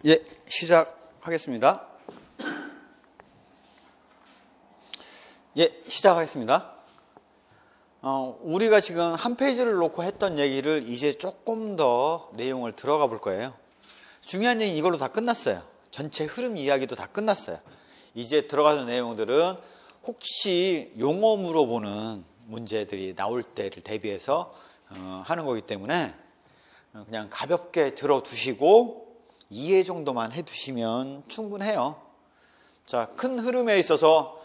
예, 시작하겠습니다. 우리가 지금 한 페이지를 놓고 했던 얘기를 이제 조금 더 내용을 들어가 볼 거예요. 중요한 얘기는 이걸로 다 끝났어요. 전체 흐름 이야기도 다 끝났어요. 이제 들어가는 내용들은 혹시 용어 물어보는 문제들이 나올 때를 대비해서 하는 거기 때문에 그냥 가볍게 들어두시고 이해 정도만 해두시면 충분해요. 자, 큰 흐름에 있어서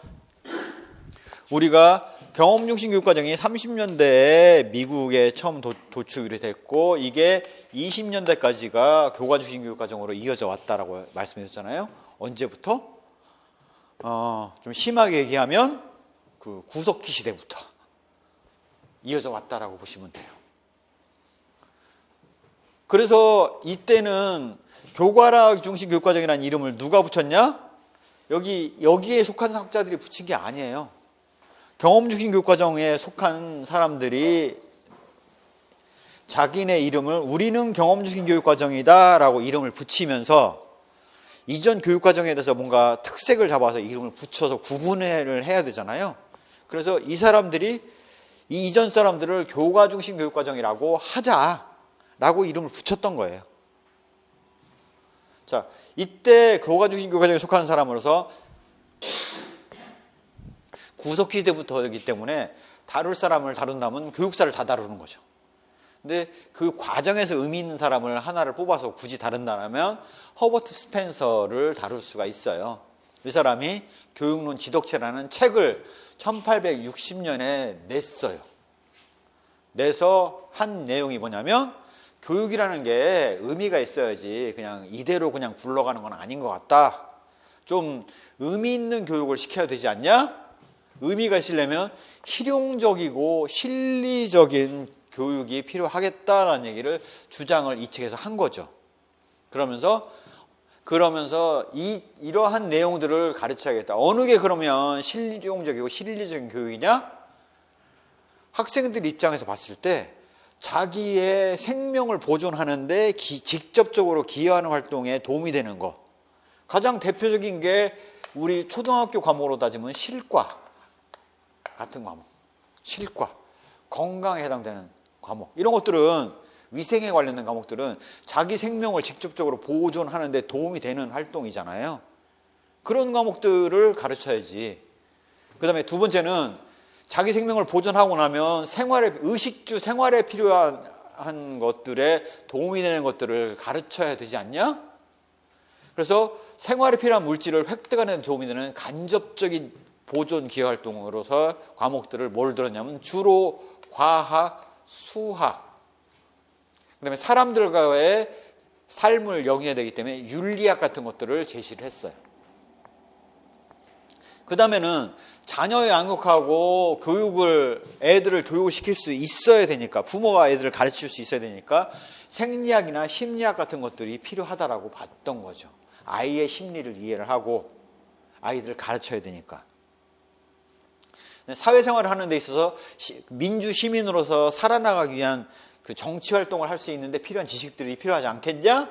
우리가 경험중심 교육과정이 30년대에 미국에 처음 도출이 됐고 이게 20년대까지가 교과중심 교육과정으로 이어져 왔다라고 말씀드렸잖아요. 언제부터? 좀 심하게 얘기하면 그 구석기 시대부터 이어져 왔다라고 보시면 돼요. 그래서 이때는 교과학 중심 교육과정이라는 이름을 누가 붙였냐? 여기에 속한 학자들이 붙인 게 아니에요. 경험 중심 교육과정에 속한 사람들이 자기네 이름을 우리는 경험 중심 교육과정이다 라고 이름을 붙이면서 이전 교육과정에 대해서 뭔가 특색을 잡아서 이름을 붙여서 구분을 해야 되잖아요. 그래서 이 사람들이 이 이전 사람들을 교과 중심 교육과정이라고 하자라고 이름을 붙였던 거예요. 자, 이때 교과 중심 교육과정에 속하는 사람으로서 구석기 때부터이기 때문에 다룰 사람을 다룬다면 교육사를 다 다루는 거죠. 근데 그 과정에서 의미 있는 사람을 하나를 뽑아서 굳이 다룬다면 허버트 스펜서를 다룰 수가 있어요. 이 사람이 교육론 지덕체라는 책을 1860년에 냈어요. 내서 한 내용이 뭐냐면 교육이라는 게 의미가 있어야지 그냥 이대로 그냥 굴러가는 건 아닌 것 같다. 좀 의미 있는 교육을 시켜야 되지 않냐? 의미가 있으려면 실용적이고 실리적인 교육이 필요하겠다라는 얘기를 주장을 이 책에서 한 거죠. 그러면서 이러한 내용들을 가르쳐야겠다. 어느 게 그러면 실용적이고 실리적인 교육이냐? 학생들 입장에서 봤을 때 자기의 생명을 보존하는데 직접적으로 기여하는 활동에 도움이 되는 거. 가장 대표적인 게 우리 초등학교 과목으로 따지면 실과 같은 과목. 실과. 건강에 해당되는 과목. 이런 것들은 위생에 관련된 과목들은 자기 생명을 직접적으로 보존하는데 도움이 되는 활동이잖아요. 그런 과목들을 가르쳐야지. 그 다음에 두 번째는 자기 생명을 보존하고 나면 의식주 생활에 필요한 것들에 도움이 되는 것들을 가르쳐야 되지 않냐? 그래서 생활에 필요한 물질을 획득하는 데 도움이 되는 간접적인 보존 기여 활동으로서 과목들을 뭘 들었냐면 주로 과학, 수학, 그 다음에 사람들과의 삶을 영위해야 되기 때문에 윤리학 같은 것들을 제시를 했어요. 그 다음에는 자녀의 양육하고 애들을 교육을 시킬 수 있어야 되니까 부모가 애들을 가르칠 수 있어야 되니까 생리학이나 심리학 같은 것들이 필요하다라고 봤던 거죠. 아이의 심리를 이해를 하고 아이들을 가르쳐야 되니까. 사회생활을 하는 데 있어서 민주 시민으로서 살아나가기 위한 그 정치 활동을 할 수 있는데 필요한 지식들이 필요하지 않겠냐?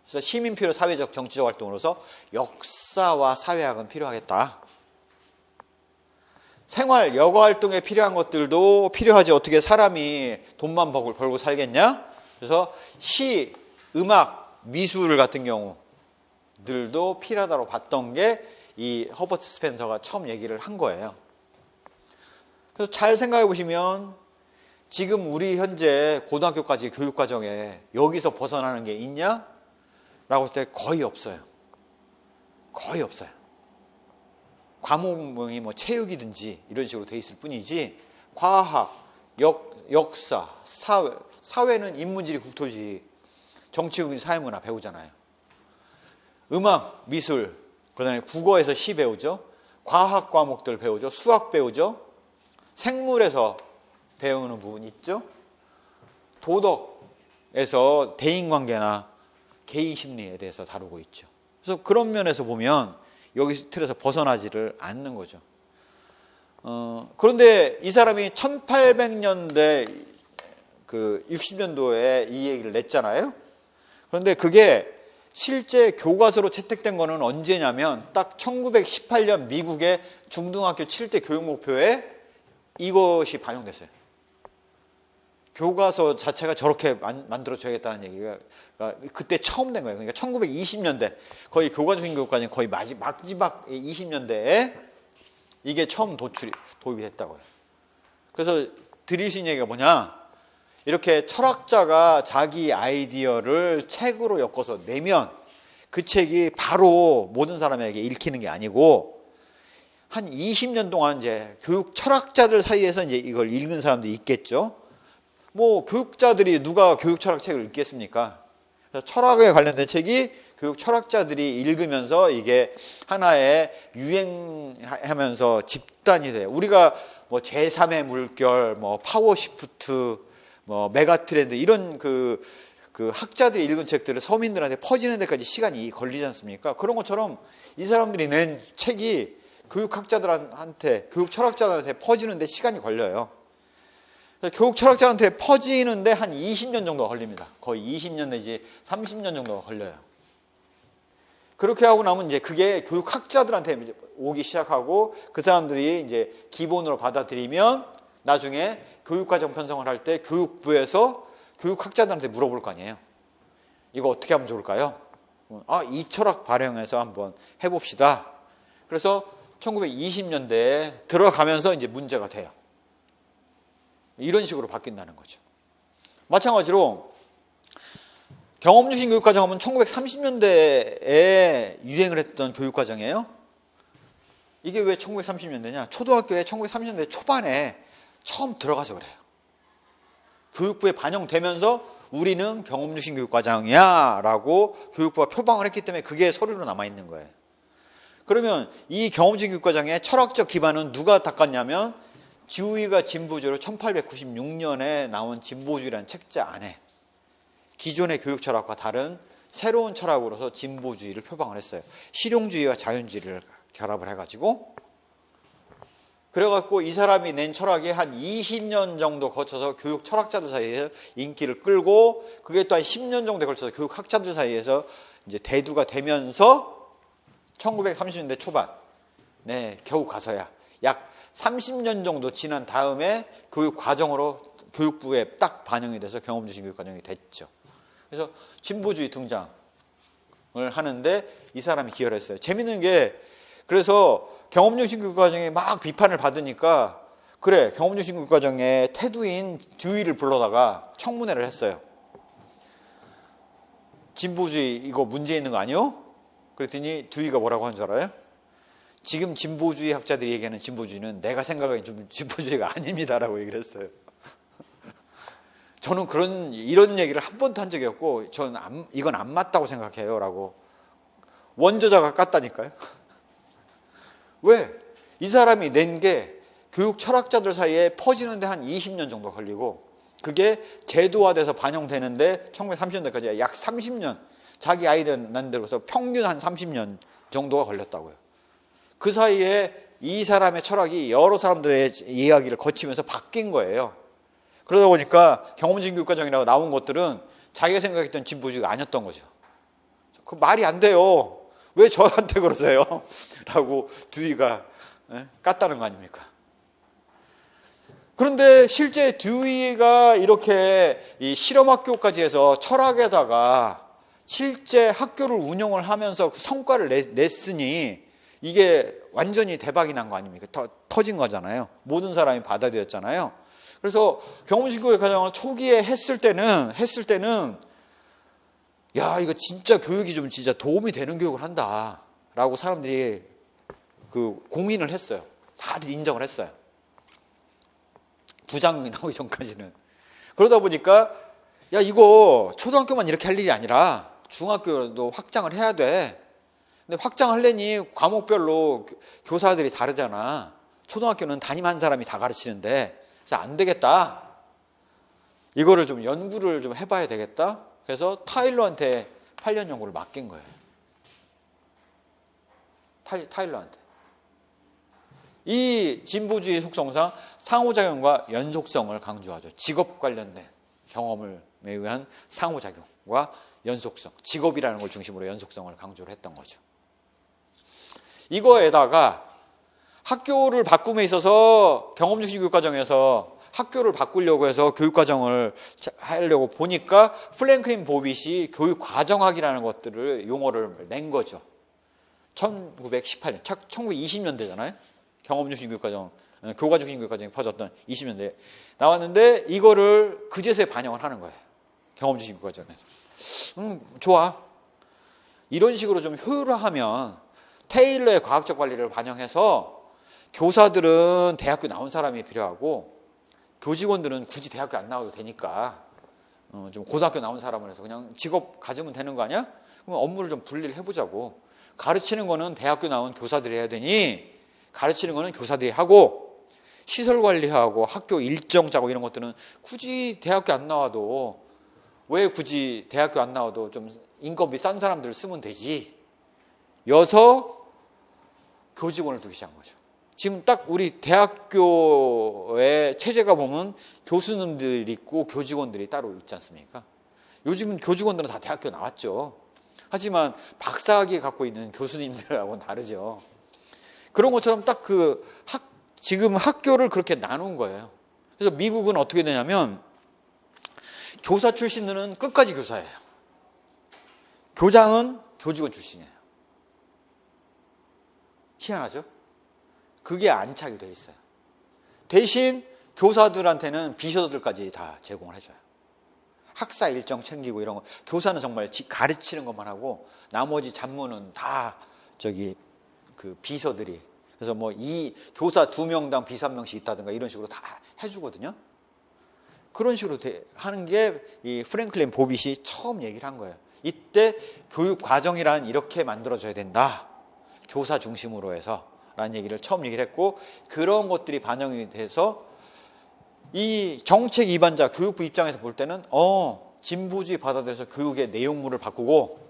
그래서 시민표로 사회적 정치적 활동으로서 역사와 사회학은 필요하겠다. 생활, 여가 활동에 필요한 것들도 필요하지. 어떻게 사람이 돈만 벌고 살겠냐? 그래서 시, 음악, 미술 같은 경우들도 필요하다고 봤던 게 이 허버트 스펜서가 처음 얘기를 한 거예요. 그래서 잘 생각해 보시면 지금 우리 현재 고등학교까지 교육과정에 여기서 벗어나는 게 있냐? 라고 했을 때 거의 없어요. 거의 없어요. 과목명이 뭐 체육이든지 이런 식으로 돼 있을 뿐이지 과학, 역사, 사회는 인문지리, 국토지리, 정치국인, 사회문화 배우잖아요. 음악, 미술, 그 다음에 국어에서 시 배우죠. 과학 과목들 배우죠. 수학 배우죠. 생물에서 배우는 부분이 있죠. 도덕에서 대인관계나 개인심리에 대해서 다루고 있죠. 그래서 그런 면에서 보면 여기 틀에서 벗어나지를 않는 거죠. 그런데 이 사람이 1800년대 그 60년도에 이 얘기를 냈잖아요. 그런데 그게 실제 교과서로 채택된 거는 언제냐면 딱 1918년 미국의 중등학교 7대 교육 목표에 이것이 반영됐어요. 교과서 자체가 저렇게 만들어져야겠다는 얘기가 그때 처음 된 거예요. 그러니까 1920년대 거의 교과적인 교육까지 거의 마지막 20년대에 이게 처음 도입이 됐다고요. 그래서 드릴 수 있는 얘기가 뭐냐? 이렇게 철학자가 자기 아이디어를 책으로 엮어서 내면 그 책이 바로 모든 사람에게 읽히는 게 아니고 한 20년 동안 이제 교육 철학자들 사이에서 이제 이걸 읽은 사람도 있겠죠. 뭐 교육자들이 누가 교육 철학 책을 읽겠습니까? 그래서 철학에 관련된 책이 교육 철학자들이 읽으면서 이게 하나의 유행하면서 집단이 돼요. 우리가 뭐 제3의 물결, 뭐 파워시프트, 뭐 메가트렌드 이런 그 학자들이 읽은 책들을 서민들한테 퍼지는 데까지 시간이 걸리지 않습니까? 그런 것처럼 이 사람들이 낸 책이 교육학자들한테, 교육 철학자들한테 퍼지는 데 시간이 걸려요. 교육 철학자한테 퍼지는데 한 20년 정도가 걸립니다. 거의 20년 내지 30년 정도가 걸려요. 그렇게 하고 나면 이제 그게 교육학자들한테 이제 오기 시작하고 그 사람들이 이제 기본으로 받아들이면 나중에 교육과정 편성을 할 때 교육부에서 교육학자들한테 물어볼 거 아니에요. 이거 어떻게 하면 좋을까요? 이 철학 발행해서 한번 해봅시다. 그래서 1920년대에 들어가면서 이제 문제가 돼요. 이런 식으로 바뀐다는 거죠. 마찬가지로 경험주신 교육과정은 1930년대에 유행을 했던 교육과정이에요. 이게 왜 1930년대냐? 초등학교에 1930년대 초반에 처음 들어가서 그래요. 교육부에 반영되면서 우리는 경험주신 교육과정이야 라고 교육부가 표방을 했기 때문에 그게 서류로 남아있는 거예요. 그러면 이 경험주신 교육과정의 철학적 기반은 누가 닦았냐면 듀이가 진보주의로 1896년에 나온 진보주의라는 책자 안에 기존의 교육 철학과 다른 새로운 철학으로서 진보주의를 표방을 했어요. 실용주의와 자연주의를 결합을 해가지고 그래갖고 이 사람이 낸 철학이 한 20년 정도 거쳐서 교육 철학자들 사이에서 인기를 끌고 그게 또 한 10년 정도에 걸쳐서 교육 학자들 사이에서 이제 대두가 되면서 1930년대 초반 겨우 가서야 약 30년 정도 지난 다음에 교육 과정으로 교육부에 딱 반영이 돼서 경험주신 교육 과정이 됐죠. 그래서 진보주의 등장을 하는데 이 사람이 기여를 했어요. 재밌는 게 그래서 경험주신 교육 과정에 막 비판을 받으니까 그래 경험주신 교육 과정의 태두인 듀이를 불러다가 청문회를 했어요. 진보주의 이거 문제 있는 거 아니요? 그랬더니 듀이가 뭐라고 하는 줄 알아요? 지금 진보주의 학자들이 얘기하는 진보주의는 내가 생각하기엔 진보주의가 아닙니다라고 얘기를 했어요. 저는 이런 얘기를 한 번도 한 적이 없고 저는 이건 안 맞다고 생각해요 라고 원저자가 깠다니까요. 왜? 이 사람이 낸 게 교육 철학자들 사이에 퍼지는데 한 20년 정도 걸리고 그게 제도화돼서 반영되는데 1930년대까지 약 30년 자기 아이디어 난 데로서 평균 한 30년 정도가 걸렸다고요. 그 사이에 이 사람의 철학이 여러 사람들의 이야기를 거치면서 바뀐 거예요. 그러다 보니까 경험주의 교육과정이라고 나온 것들은 자기가 생각했던 진보주의가 아니었던 거죠. 그 말이 안 돼요. 왜 저한테 그러세요? 라고 듀이가 깠다는 거 아닙니까? 그런데 실제 듀이가 이렇게 이 실험학교까지 해서 철학에다가 실제 학교를 운영을 하면서 그 성과를 냈으니 이게 완전히 대박이 난 거 아닙니까? 터진 거잖아요. 모든 사람이 받아들였잖아요. 그래서 경험주의 교육과정을 초기에 했을 때는 야 이거 진짜 교육이 좀 진짜 도움이 되는 교육을 한다라고 사람들이 그 공인을 했어요. 다들 인정을 했어요. 부작용이 나오기 전까지는. 그러다 보니까 야 이거 초등학교만 이렇게 할 일이 아니라 중학교도 확장을 해야 돼. 근데 확장하려니 과목별로 교사들이 다르잖아. 초등학교는 담임 한 사람이 다 가르치는데 그래서 안 되겠다. 이거를 좀 연구를 좀 해봐야 되겠다. 그래서 타일러한테 8년 연구를 맡긴 거예요. 타일러한테. 이 진보주의 속성상 상호작용과 연속성을 강조하죠. 직업 관련된 경험을 의한 상호작용과 연속성, 직업이라는 걸 중심으로 연속성을 강조를 했던 거죠. 이거에다가 학교를 바꿈에 있어서 경험중심 교육과정에서 학교를 바꾸려고 해서 교육과정을 하려고 보니까 프랭클린 보빗이 교육과정학이라는 것들을 용어를 낸 거죠. 1918년, 1920년대잖아요. 경험중심 교육과정, 교과중심 교육과정이 퍼졌던 20년대에 나왔는데 이거를 그제서야 반영을 하는 거예요. 경험중심 교육과정에서. 좋아. 이런 식으로 좀 효율화하면 테일러의 과학적 관리를 반영해서 교사들은 대학교 나온 사람이 필요하고 교직원들은 굳이 대학교 안 나와도 되니까 좀 고등학교 나온 사람을 해서 그냥 직업 가지면 되는 거 아니야? 그럼 업무를 좀 분리를 해보자고. 가르치는 거는 대학교 나온 교사들이 해야 되니 가르치는 거는 교사들이 하고 시설 관리하고 학교 일정 짜고 이런 것들은 굳이 대학교 안 나와도 왜 굳이 대학교 안 나와도 좀 인건비 싼 사람들 쓰면 되지. 여서 교직원을 두기 시작한 거죠. 지금 딱 우리 대학교의 체제가 보면 교수님들이 있고 교직원들이 따로 있지 않습니까? 요즘은 교직원들은 다 대학교 나왔죠. 하지만 박사학위 갖고 있는 교수님들하고는 다르죠. 그런 것처럼 딱 지금 학교를 그렇게 나눈 거예요. 그래서 미국은 어떻게 되냐면 교사 출신들은 끝까지 교사예요. 교장은 교직원 출신이에요. 희한하죠? 그게 안착이 돼 있어요. 대신 교사들한테는 비서들까지 다 제공을 해줘요. 학사 일정 챙기고 이런 거. 교사는 정말 가르치는 것만 하고 나머지 잡무는 다 비서들이. 그래서 뭐 이 교사 2명당 비서 1명씩 있다든가 이런 식으로 다 해주거든요. 그런 식으로 하는 게 이 프랭클린 보빗이 처음 얘기를 한 거예요. 이때 교육 과정이란 이렇게 만들어져야 된다. 교사 중심으로 해서 라는 얘기를 처음 얘기를 했고 그런 것들이 반영이 돼서 이 정책 위반자 교육부 입장에서 볼 때는 진보주의 받아들여서 교육의 내용물을 바꾸고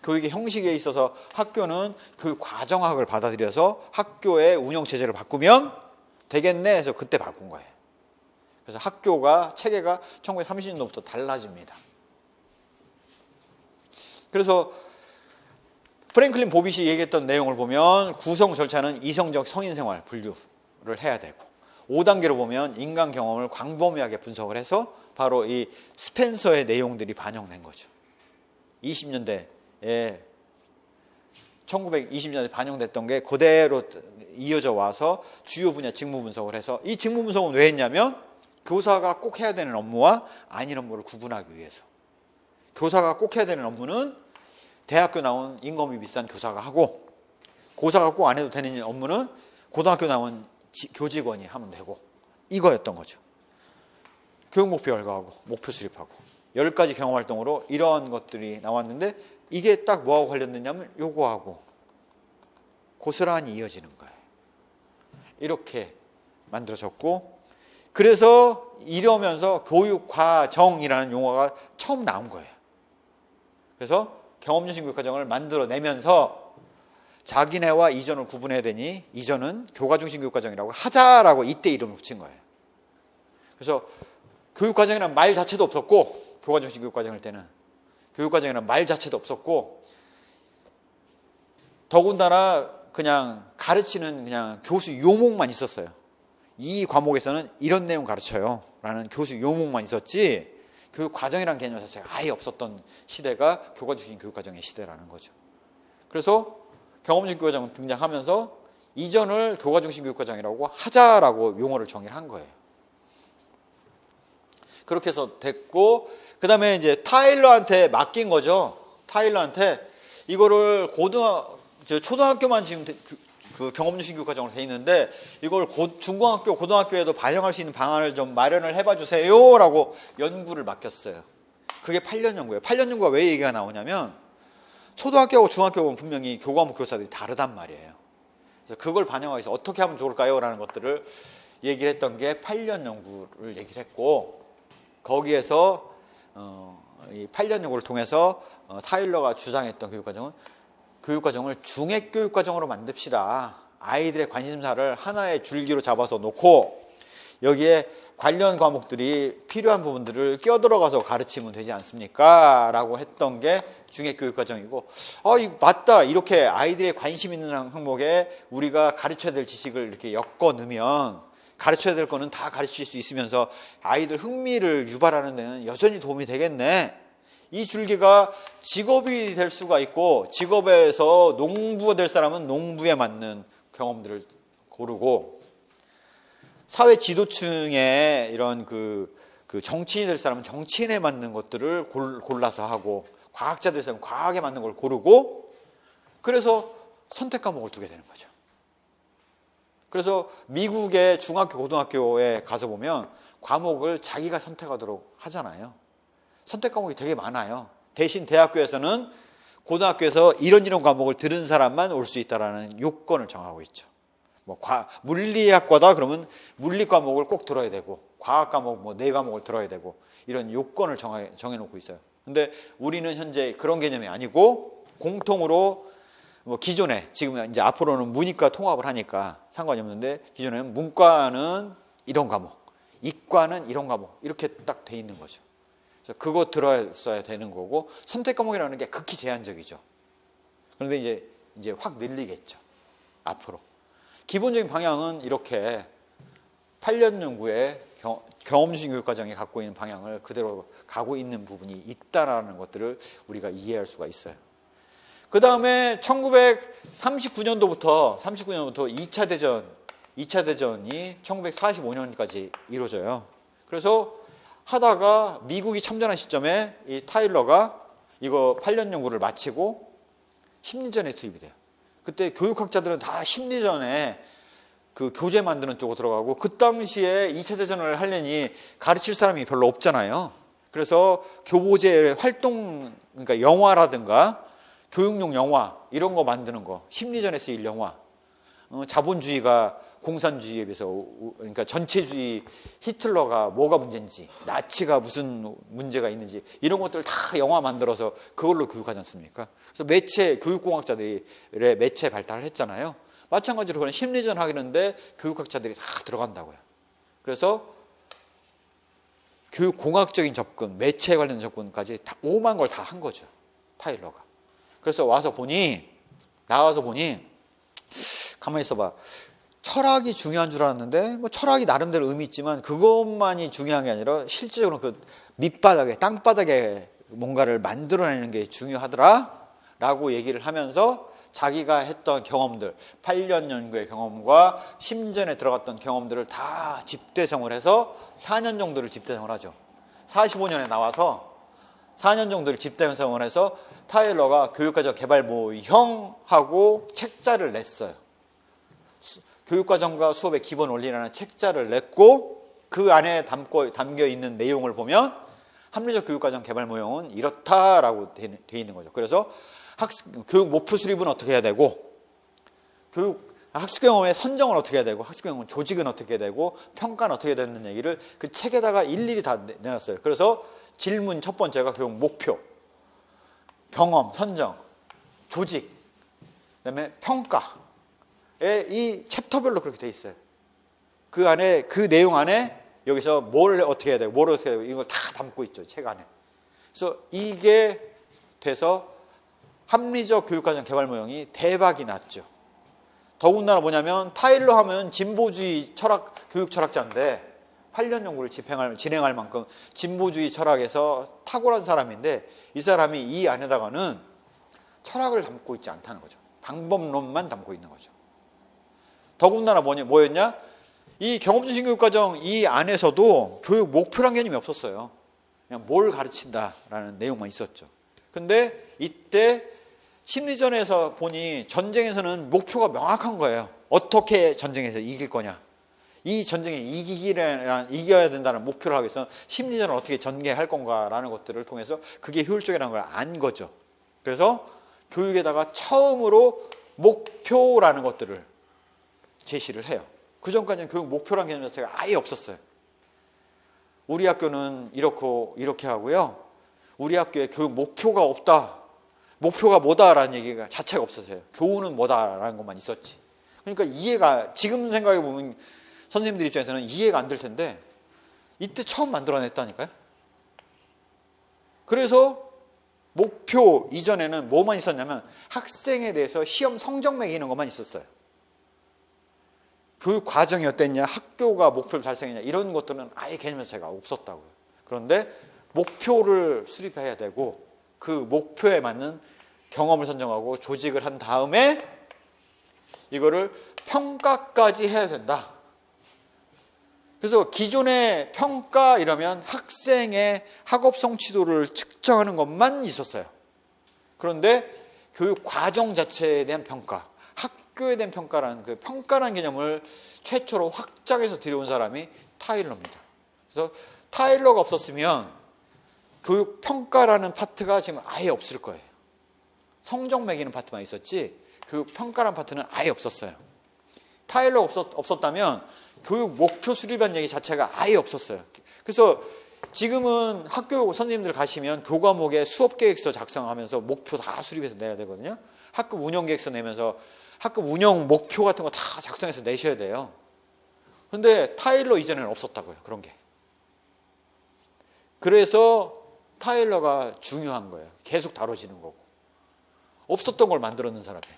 교육의 형식에 있어서 학교는 교육 과정학을 받아들여서 학교의 운영 체제를 바꾸면 되겠네 해서 그때 바꾼 거예요. 그래서 학교가 체계가 1930년부터 달라집니다. 그래서 프랭클린 보빗이 얘기했던 내용을 보면 구성 절차는 이성적 성인생활 분류를 해야 되고 5단계로 보면 인간 경험을 광범위하게 분석을 해서 바로 이 스펜서의 내용들이 반영된 거죠. 20년대에 1920년대 반영됐던 게 그대로 이어져 와서 주요 분야 직무 분석을 해서 이 직무 분석은 왜 했냐면 교사가 꼭 해야 되는 업무와 아닌 업무를 구분하기 위해서. 교사가 꼭 해야 되는 업무는 대학교 나온 인건비 비싼 교사가 하고 교사가 꼭 안 해도 되는 업무는 고등학교 나온 교직원이 하면 되고 이거였던 거죠. 교육 목표 열거하고 목표 수립하고 10가지 경험 활동으로 이러한 것들이 나왔는데 이게 딱 뭐하고 관련됐냐면 요거하고 고스란히 이어지는 거예요. 이렇게 만들어졌고 그래서 이러면서 교육과정이라는 용어가 처음 나온 거예요. 그래서 경험중심 교육과정을 만들어내면서 자기네와 이전을 구분해야 되니 이전은 교과중심 교육과정이라고 하자라고 이때 이름을 붙인 거예요. 그래서 교육과정이라는 말 자체도 없었고 교과중심 교육과정일 때는 교육과정이라는 말 자체도 없었고 더군다나 그냥 가르치는 그냥 교수 요목만 있었어요. 이 과목에서는 이런 내용 가르쳐요 라는 교수 요목만 있었지 교육과정이라는 개념 자체가 아예 없었던 시대가 교과중심 교육과정의 시대라는 거죠. 그래서 경험중심 교육과정은 등장하면서 이전을 교과중심 교육과정이라고 하자라고 용어를 정의를 한 거예요. 그렇게 해서 됐고 그 다음에 이제 타일러한테 맡긴 거죠. 타일러한테 이거를 초등학교만 지금 그 경험중심 교육과정으로 돼 있는데 이걸 중고등학교, 고등학교에도 반영할 수 있는 방안을 좀 마련을 해봐 주세요 라고 연구를 맡겼어요. 그게 8년 연구예요. 8년 연구가 왜 얘기가 나오냐면 초등학교하고 중학교는 분명히 교과목 교사들이 다르단 말이에요. 그래서 그걸 반영하기 위해서 어떻게 하면 좋을까요? 라는 것들을 얘기를 했던 게 8년 연구를 얘기를 했고 거기에서 이 8년 연구를 통해서 타일러가 주장했던 교육과정을 중액교육과정으로 만듭시다. 아이들의 관심사를 하나의 줄기로 잡아서 놓고 여기에 관련 과목들이 필요한 부분들을 끼어들어가서 가르치면 되지 않습니까? 라고 했던 게 중해교육과정이고, 이거 맞다. 이렇게 아이들의 관심 있는 항목에 우리가 가르쳐야 될 지식을 이렇게 엮어 넣으면 가르쳐야 될 거는 다 가르칠 수 있으면서 아이들 흥미를 유발하는 데는 여전히 도움이 되겠네. 이 줄기가 직업이 될 수가 있고, 직업에서 농부가 될 사람은 농부에 맞는 경험들을 고르고, 사회 지도층의 이런 그 정치인이 될 사람은 정치인에 맞는 것들을 골라서 하고, 과학자 될 사람은 과학에 맞는 걸 고르고, 그래서 선택 과목을 두게 되는 거죠. 그래서 미국의 중학교, 고등학교에 가서 보면 과목을 자기가 선택하도록 하잖아요. 선택 과목이 되게 많아요. 대신 대학교에서는 고등학교에서 이런 과목을 들은 사람만 올 수 있다라는 요건을 정하고 있죠. 물리학과다 그러면 물리 과목을 꼭 들어야 되고, 과학 과목 4과목을 들어야 되고, 이런 요건을 정해놓고 있어요. 근데 우리는 현재 그런 개념이 아니고, 공통으로 기존에, 지금 이제 앞으로는 문이과 통합을 하니까 상관이 없는데, 기존에는 문과는 이런 과목, 이과는 이런 과목, 이렇게 딱 돼 있는 거죠. 그래서 그거 들어야 되는 거고, 선택 과목이라는 게 극히 제한적이죠. 그런데 이제 확 늘리겠죠. 앞으로. 기본적인 방향은 이렇게 8년 연구의 경험주신 교육과정이 갖고 있는 방향을 그대로 가고 있는 부분이 있다라는 것들을 우리가 이해할 수가 있어요. 그 다음에 1939년도부터 2차 대전이 1945년까지 이루어져요. 그래서 하다가 미국이 참전한 시점에 이 타일러가 이거 8년 연구를 마치고 심리전에 투입이 돼요. 그때 교육학자들은 다 심리전에 그 교재 만드는 쪽으로 들어가고, 그 당시에 2차 대전을 하려니 가르칠 사람이 별로 없잖아요. 그래서 교보제 활동, 그러니까 영화라든가 교육용 영화 이런 거 만드는 거, 심리전에 쓰일 영화, 자본주의가 공산주의에 비해서, 그러니까 전체주의, 히틀러가 뭐가 문제인지, 나치가 무슨 문제가 있는지 이런 것들을 다 영화 만들어서 그걸로 교육하지 않습니까? 그래서 교육공학자들이 매체 발달을 했잖아요. 마찬가지로 그런 심리전 하겠는데 교육학자들이 다 들어간다고요. 그래서 교육공학적인 접근, 매체에 관련 접근까지 다 오만 걸 다 한 거죠. 타일러가. 그래서 나와서 보니 가만히 있어봐. 철학이 중요한 줄 알았는데, 철학이 나름대로 의미 있지만 그것만이 중요한 게 아니라 실제적으로 그 밑바닥에, 땅바닥에 뭔가를 만들어내는 게 중요하더라 라고 얘기를 하면서 자기가 했던 경험들, 8년 연구의 경험과 심리전에 들어갔던 경험들을 다 집대성을 해서 4년 정도를 집대성을 하죠. 45년에 나와서 4년 정도를 집대성을 해서 타일러가 교육과정 개발 모형하고 책자를 냈어요. 교육과정과 수업의 기본 원리라는 책자를 냈고, 그 안에 담겨 있는 내용을 보면 합리적 교육과정 개발 모형은 이렇다라고 돼 있는 거죠. 그래서 교육 목표 수립은 어떻게 해야 되고, 학습 경험의 선정은 어떻게 해야 되고, 학습 경험 조직은 어떻게 해야 되고, 평가는 어떻게 해야 되는 얘기를 그 책에다가 일일이 다 내놨어요. 그래서 질문 첫 번째가 교육 목표, 경험, 선정, 조직, 그다음에 평가. 이 챕터별로 그렇게 돼 있어요. 그 안에, 그 내용 안에 여기서 뭘 어떻게 해야 되고, 뭘 어떻게 해야 되고, 이걸 다 담고 있죠. 책 안에. 그래서 이게 돼서 합리적 교육과정 개발 모형이 대박이 났죠. 더군다나 뭐냐면, 타일러 하면 진보주의 교육 철학자인데, 8년 연구를 진행할 만큼 진보주의 철학에서 탁월한 사람인데, 이 사람이 이 안에다가는 철학을 담고 있지 않다는 거죠. 방법론만 담고 있는 거죠. 더군다나 뭐였냐? 이 경험주신 교육과정 이 안에서도 교육 목표란 개념이 없었어요. 그냥 뭘 가르친다라는 내용만 있었죠. 근데 이때 심리전에서 보니 전쟁에서는 목표가 명확한 거예요. 어떻게 전쟁에서 이길 거냐. 이 전쟁에 이겨야 된다는 목표를 하기 위해서 심리전을 어떻게 전개할 건가라는 것들을 통해서 그게 효율적이라는 걸 안 거죠. 그래서 교육에다가 처음으로 목표라는 것들을 제시를 해요. 그 전까지는 교육 목표라는 개념 자체가 아예 없었어요. 우리 학교는 이렇게 하고요. 우리 학교에 교육 목표가 없다. 목표가 뭐다라는 얘기가 자체가 없었어요. 교훈은 뭐다라는 것만 있었지. 그러니까 지금 생각해 보면 선생님들 입장에서는 이해가 안 될 텐데, 이때 처음 만들어냈다니까요. 그래서 목표 이전에는 뭐만 있었냐면 학생에 대해서 시험 성적 매기는 것만 있었어요. 교육 과정이 어땠냐, 학교가 목표를 달성했냐 이런 것들은 아예 개념 자체가 없었다고요. 그런데 목표를 수립해야 되고 그 목표에 맞는 경험을 선정하고 조직을 한 다음에 이거를 평가까지 해야 된다. 그래서 기존의 평가 이러면 학생의 학업 성취도를 측정하는 것만 있었어요. 그런데 교육 과정 자체에 대한 평가, 학교에 대한 평가라는 그 평가라는 개념을 최초로 확장해서 들여온 사람이 타일러입니다. 그래서 타일러가 없었으면 교육 평가라는 파트가 지금 아예 없을 거예요. 성적 매기는 파트만 있었지 교육 평가라는 파트는 아예 없었어요. 타일러가 없었다면 교육 목표 수립이라는 얘기 자체가 아예 없었어요. 그래서 지금은 학교 선생님들 가시면 교과목에 수업 계획서 작성하면서 목표 다 수립해서 내야 되거든요. 학급 운영 계획서 내면서 학급 운영 목표 같은 거 다 작성해서 내셔야 돼요. 그런데 타일러 이전에는 없었다고요. 그런 게. 그래서 타일러가 중요한 거예요. 계속 다뤄지는 거고. 없었던 걸 만들어 넣은 사람이에요.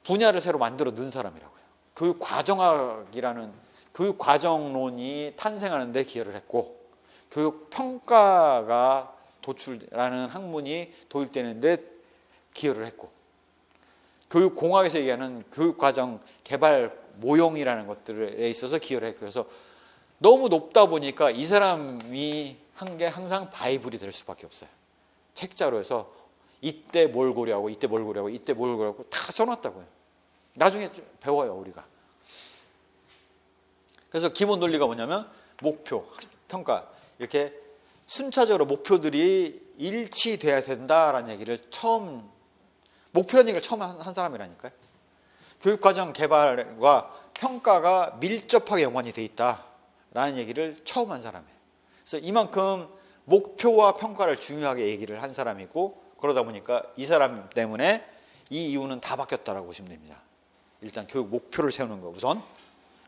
분야를 새로 만들어 넣은 사람이라고요. 교육과정학이라는 교육과정론이 탄생하는 데 기여를 했고 교육평가가 도출라는 학문이 도입되는 데 기여를 했고 교육공학에서 얘기하는 교육과정 개발 모형이라는 것들에 있어서 기여를 했고 그래서 너무 높다 보니까 이 사람이 한 게 항상 바이블이 될 수밖에 없어요. 책자로해서 이때 뭘 고려하고 이때 뭘 고려하고 이때 뭘 고려하고 다 써놨다고요. 나중에 배워요 우리가. 그래서 기본 논리가 뭐냐면 목표, 평가 이렇게 순차적으로 목표들이 일치돼야 된다라는 얘기를 목표라는 얘기를 처음 한 사람이라니까요. 교육과정 개발과 평가가 밀접하게 연관이 돼 있다라는 얘기를 처음 한 사람이에요. 그래서 이만큼 목표와 평가를 중요하게 얘기를 한 사람이고 그러다 보니까 이 사람 때문에 이 이유는 다 바뀌었다라고 보시면 됩니다. 일단 교육 목표를 세우는 거 우선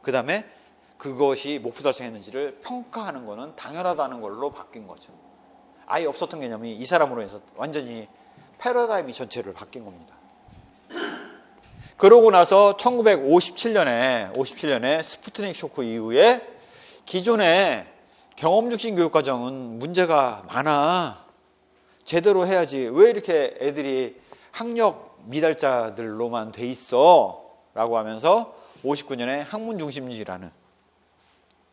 그 다음에 그것이 목표 달성했는지를 평가하는 거는 당연하다는 걸로 바뀐 거죠. 아예 없었던 개념이 이 사람으로 해서 완전히 패러다임이 전체를 바뀐 겁니다. 그러고 나서 1957년에 스푸트닉 쇼크 이후에 기존의 경험 중심 교육 과정은 문제가 많아. 제대로 해야지. 왜 이렇게 애들이 학력 미달자들로만 돼 있어? 라고 하면서 59년에 학문 중심주의라는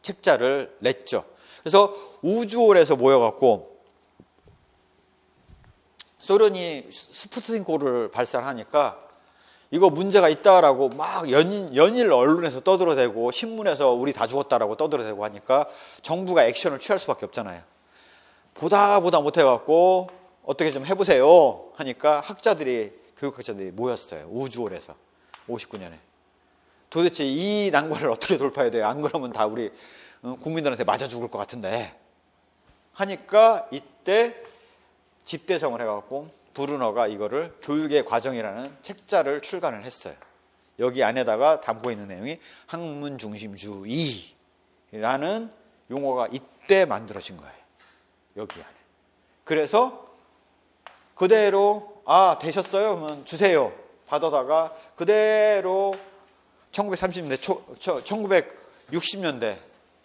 책자를 냈죠. 그래서 우주홀에서 모여갖고 소련이 스푸트니크를 발사하니까 이거 문제가 있다라고 막 연일 언론에서 떠들어대고 신문에서 우리 다 죽었다라고 떠들어대고 하니까 정부가 액션을 취할 수밖에 없잖아요. 보다 못해갖고 어떻게 좀 해보세요 하니까 교육학자들이 모였어요. 우주홀에서 59년에. 도대체 이 난관을 어떻게 돌파해야 돼요? 안 그러면 다 우리 국민들한테 맞아 죽을 것 같은데 하니까 이때 집대성을 해갖고 브루너가 이거를 교육의 과정이라는 책자를 출간을 했어요. 여기 안에다가 담고 있는 내용이 학문 중심주의라는 용어가 이때 만들어진 거예요. 여기 안에. 그래서 그대로 되셨어요? 그러면 주세요. 받아다가 그대로 1960년대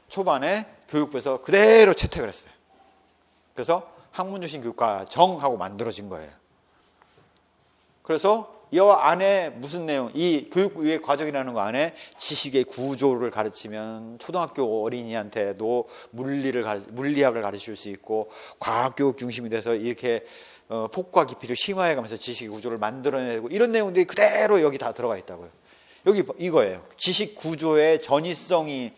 초반에 교육부에서 그대로 채택을 했어요. 그래서 학문중심 교육과정하고 만들어진 거예요. 그래서 이 안에 무슨 내용, 이 교육의 과정이라는 거 안에 지식의 구조를 가르치면 초등학교 어린이한테도 물리학을 가르칠 수 있고 과학교육 중심이 돼서 이렇게 폭과 깊이를 심화해가면서 지식의 구조를 만들어내고 이런 내용들이 그대로 여기 다 들어가 있다고요. 여기 이거예요. 지식 구조의 전이성이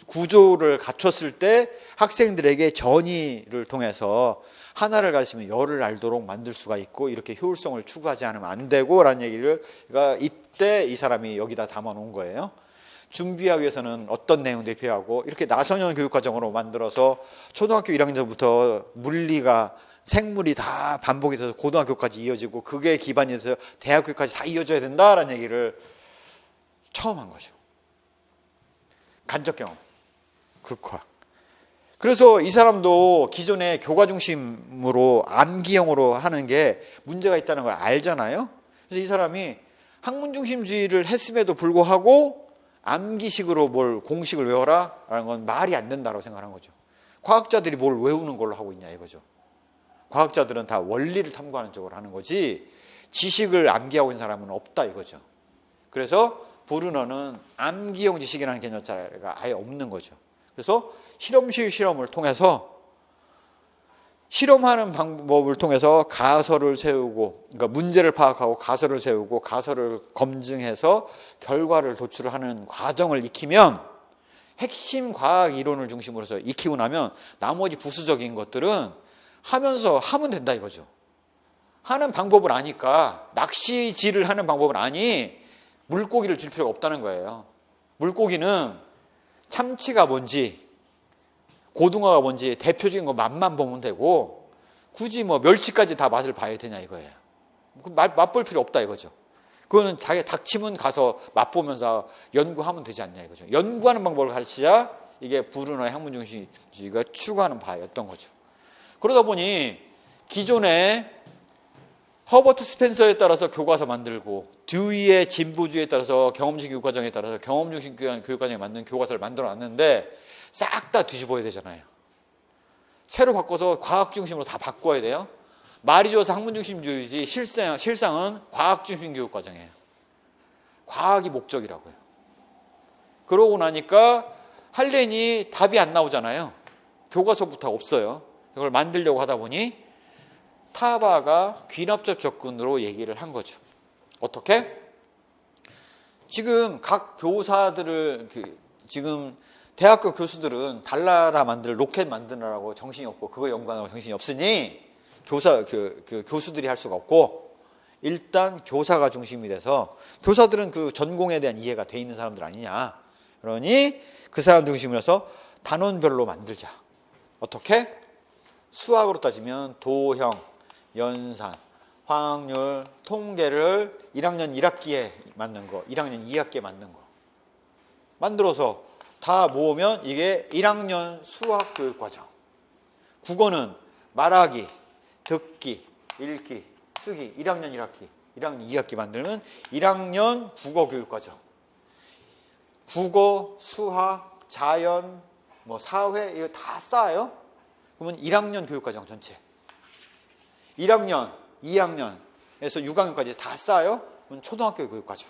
구조를 갖췄을 때 학생들에게 전이를 통해서 하나를 가르치면 열을 알도록 만들 수가 있고 이렇게 효율성을 추구하지 않으면 안 되고 라는 얘기를 이때 이 사람이 여기다 담아 놓은 거예요. 준비하기 위해서는 어떤 내용들이 필요하고 이렇게 나선형 교육과정으로 만들어서 초등학교 1학년부터 물리가 생물이 다 반복이 돼서 고등학교까지 이어지고 그게 기반이 돼서 대학교까지 다 이어져야 된다라는 얘기를 처음 한 거죠. 간접 경험. 극화. 그래서 이 사람도 기존에 교과 중심으로 암기형으로 하는 게 문제가 있다는 걸 알잖아요. 그래서 이 사람이 학문 중심주의를 했음에도 불구하고 암기식으로 뭘 공식을 외워라 라는 건 말이 안 된다고 생각하는 거죠. 과학자들이 뭘 외우는 걸로 하고 있냐 이거죠. 과학자들은 다 원리를 탐구하는 쪽으로 하는 거지 지식을 암기하고 있는 사람은 없다 이거죠. 그래서 브루너는 암기형 지식이라는 개념 자체가 아예 없는 거죠. 그래서 실험실 실험을 통해서 실험하는 방법을 통해서 가설을 세우고, 그러니까 문제를 파악하고 가설을 세우고 가설을 검증해서 결과를 도출하는 과정을 익히면 핵심 과학 이론을 중심으로 해서 익히고 나면 나머지 부수적인 것들은 하면서 하면 된다 이거죠. 하는 방법을 아니까 낚시질을 하는 방법을 아니 물고기를 줄 필요가 없다는 거예요. 물고기는 참치가 뭔지 고등어가 뭔지 대표적인 거 맛만 보면 되고 굳이 뭐 멸치까지 다 맛을 봐야 되냐 이거예요. 맛볼 필요 없다 이거죠. 그거는 자기가 닥치면 가서 맛보면서 연구하면 되지 않냐 이거죠. 연구하는 방법을 가르치자 이게 브루너의 학문중심주의가 추구하는 바였던 거죠. 그러다 보니 기존에 허버트 스펜서에 따라서 교과서 만들고 듀이의 진보주의에 따라서 경험중 교육과정에 따라서 경험중심 교육과정에 맞는 교과서를 만들어놨는데 싹 다 뒤집어야 되잖아요. 새로 바꿔서 과학 중심으로 다 바꿔야 돼요. 말이 좋아서 학문 중심주의지 실상은 과학 중심 교육과정이에요. 과학이 목적이라고요. 그러고 나니까 할렌이 답이 안 나오잖아요. 교과서부터 없어요. 이걸 만들려고 하다 보니 타바가 귀납적 접근으로 얘기를 한 거죠. 어떻게? 지금 각 교사들을 지금 대학교 교수들은 달나라 만들 로켓 만드느라고 정신이 없고 그거 연구하느라고 정신이 없으니 교수들이 할 수가 없고 일단 교사가 중심이 돼서 교사들은 그 전공에 대한 이해가 돼 있는 사람들 아니냐. 그러니 그 사람 중심으로 해서 단원별로 만들자. 어떻게? 수학으로 따지면 도형, 연산, 확률, 통계를 1학년 1학기에 맞는 거, 1학년 2학기에 맞는 거 만들어서 다 모으면 이게 1학년 수학교육과정. 국어는 말하기, 듣기, 읽기, 쓰기 1학년 1학기, 1학년 2학기 만들면 1학년 국어교육과정. 국어, 수학, 자연, 뭐 사회 이거 다 쌓아요. 그러면 1학년 교육과정 전체. 1학년, 2학년에서 6학년까지 다 쌓아요. 그럼 초등학교 교육과정.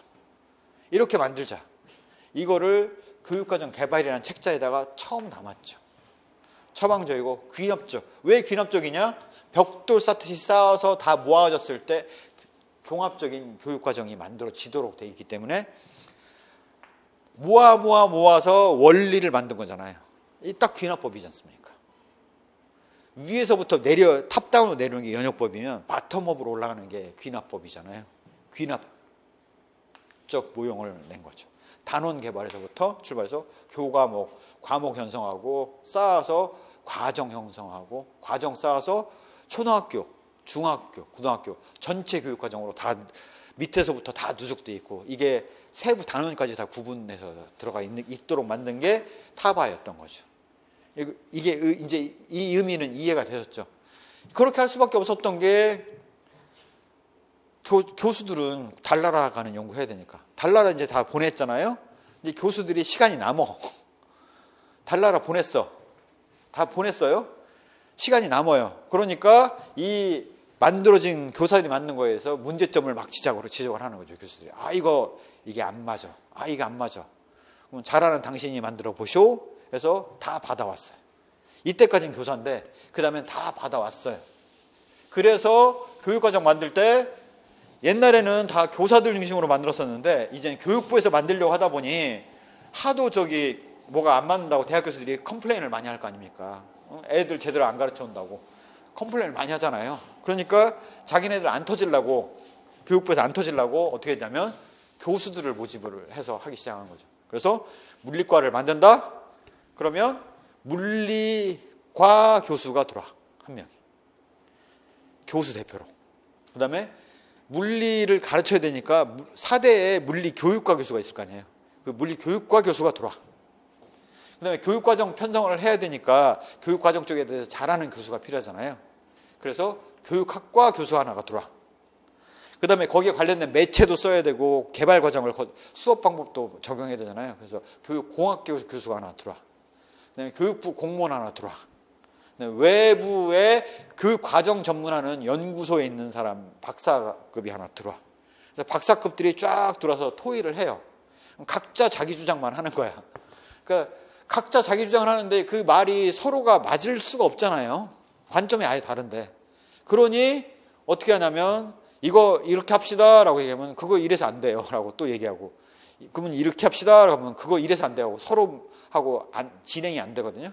이렇게 만들자. 이거를 교육과정 개발이라는 책자에다가 처음 담았죠. 처방적이고 귀납적. 왜 귀납적이냐? 벽돌 쌓듯이 쌓아서 다 모아졌을 때 종합적인 교육과정이 만들어지도록 되어 있기 때문에 모아서 원리를 만든 거잖아요. 이 딱 귀납법이지 않습니까? 위에서부터 탑다운으로 내려오는 게 연역법이면 바텀업으로 올라가는 게 귀납법이잖아요. 귀납적 모형을 낸 거죠. 단원 개발에서부터 출발해서 교과목, 과목 형성하고 쌓아서 과정 형성하고 과정 쌓아서 초등학교, 중학교, 고등학교 전체 교육과정으로 다 밑에서부터 다 누적돼 있고 이게 세부 단원까지 다 구분해서 들어가 있도록 만든 게 타바였던 거죠. 이게 이제 이 의미는 이해가 되셨죠. 그렇게 할 수밖에 없었던 게 교수들은 달나라 가는 연구해야 되니까. 달나라 이제 다 보냈잖아요. 이제 교수들이 시간이 남어. 달나라 보냈어. 다 보냈어요. 시간이 남아요. 그러니까 이 만들어진 교사들이 만든 거에서 문제점을 막 지적을 하는 거죠. 교수들이. 이게 안 맞아. 이게 안 맞아. 그럼 잘하는 당신이 만들어 보쇼. 해서 다 받아왔어요. 이때까지는 교사인데 그 다음엔 다 받아왔어요. 그래서 교육과정 만들 때 옛날에는 다 교사들 중심으로 만들었었는데 이제는 교육부에서 만들려고 하다 보니 하도 뭐가 안 맞는다고 대학 교수들이 컴플레인을 많이 할 거 아닙니까? 애들 제대로 안 가르쳐 온다고 컴플레인을 많이 하잖아요. 그러니까 자기네들 안 터지려고 교육부에서 안 터지려고 어떻게 했냐면 교수들을 모집을 해서 하기 시작한 거죠. 그래서 물리과를 만든다? 그러면 물리과 교수가 들어와. 한 명이. 교수 대표로. 그 다음에 물리를 가르쳐야 되니까 4대에 물리교육과 교수가 있을 거 아니에요. 그 물리교육과 교수가 들어와. 그다음에 교육과정 편성을 해야 되니까 교육과정 쪽에 대해서 잘하는 교수가 필요하잖아요. 그래서 교육학과 교수 하나가 들어와. 그다음에 거기에 관련된 매체도 써야 되고 개발 과정을 수업 방법도 적용해야 되잖아요. 그래서 교육공학 교수가 하나 들어와. 그다음에 교육부 공무원 하나 들어와. 외부에 교육과정 전문하는 연구소에 있는 사람 박사급이 하나 들어와. 그래서 박사급들이 쫙 들어와서 토의를 해요. 각자 자기 주장만 하는 거야. 그러니까 각자 자기 주장을 하는데 그 말이 서로가 맞을 수가 없잖아요. 관점이 아예 다른데. 그러니 어떻게 하냐면 이거 이렇게 합시다 라고 얘기하면 그거 이래서 안 돼요 라고 또 얘기하고, 그러면 이렇게 합시다 라고 하면 그거 이래서 안 돼요 하고 서로 하고 진행이 안 되거든요.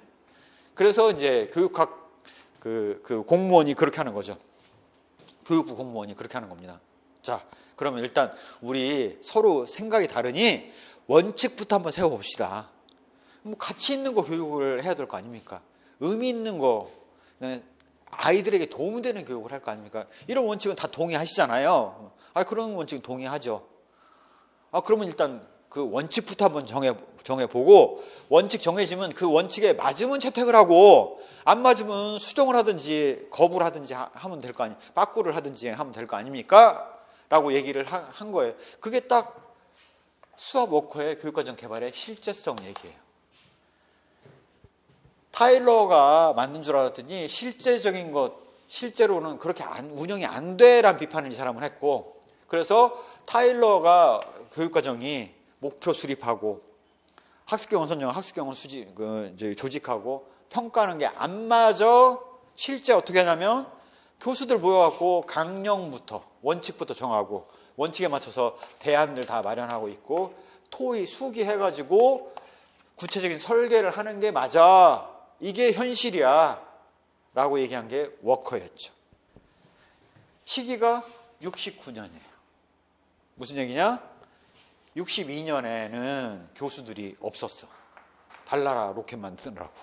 그래서 이제 교육학 그 공무원이 그렇게 하는 거죠. 교육부 공무원이 그렇게 하는 겁니다. 자, 그러면 일단 우리 서로 생각이 다르니 원칙부터 한번 세워봅시다. 뭐 가치 있는 거 교육을 해야 될 거 아닙니까? 의미 있는 거, 아이들에게 도움되는 교육을 할 거 아닙니까? 이런 원칙은 다 동의하시잖아요. 그런 원칙은 동의하죠. 그러면 일단 그 원칙부터 한번 정해보고, 원칙 정해지면 그 원칙에 맞으면 채택을 하고 안 맞으면 수정을 하든지 거부를 하든지 하면 될 거 아니에요. 빠꾸를 하든지 하면 될 거 아닙니까? 라고 얘기를 한 거예요. 그게 딱 수학 워커의 교육과정 개발의 실제성 얘기예요. 타일러가 만든 줄 알았더니 실제적인 것, 실제로는 그렇게 운영이 안 돼라는 비판을 이 사람은 했고, 그래서 타일러가 교육과정이 목표 수립하고 학습경험 선정, 학습경험 조직하고 평가하는 게 안 맞아. 실제 어떻게 하냐면 교수들 모여갖고 강령부터 원칙부터 정하고 원칙에 맞춰서 대안들 다 마련하고 있고 토의 수기해가지고 구체적인 설계를 하는 게 맞아. 이게 현실이야 라고 얘기한 게 워커였죠. 시기가 69년이에요. 무슨 얘기냐? 62년에는 교수들이 없었어. 달나라 로켓 만드느라고.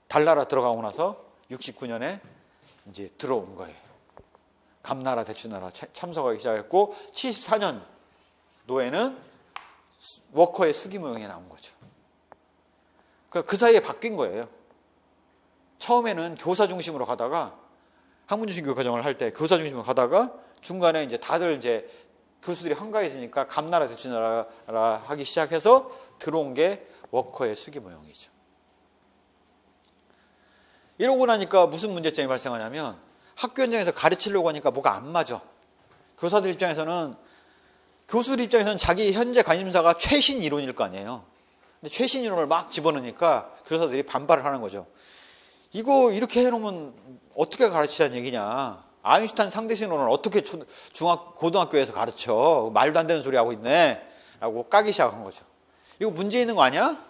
달나라 들어가고 나서 69년에 이제 들어온 거예요. 감나라 대추나라 참석하기 시작했고 74년도에는 워커의 수기모형이 나온 거죠. 그 사이에 바뀐 거예요. 처음에는 교사 중심으로 가다가 학문 중심 교육 과정을 할 때 교사 중심으로 가다가 중간에 이제 다들 이제 교수들이 한가해지니까 감나라 대추나라 하기 시작해서 들어온 게 워커의 수기모형이죠. 이러고 나니까 무슨 문제점이 발생하냐면 학교 현장에서 가르치려고 하니까 뭐가 안 맞아. 교사들 입장에서는, 교수들 입장에서는 자기 현재 관심사가 최신 이론일 거 아니에요. 근데 최신 이론을 막 집어넣으니까 교사들이 반발을 하는 거죠. 이거 이렇게 해놓으면 어떻게 가르치자는 얘기냐. 아인슈타인 상대신론을 어떻게 고등학교에서 가르쳐. 말도 안 되는 소리 하고 있네. 라고 까기 시작한 거죠. 이거 문제 있는 거 아니야?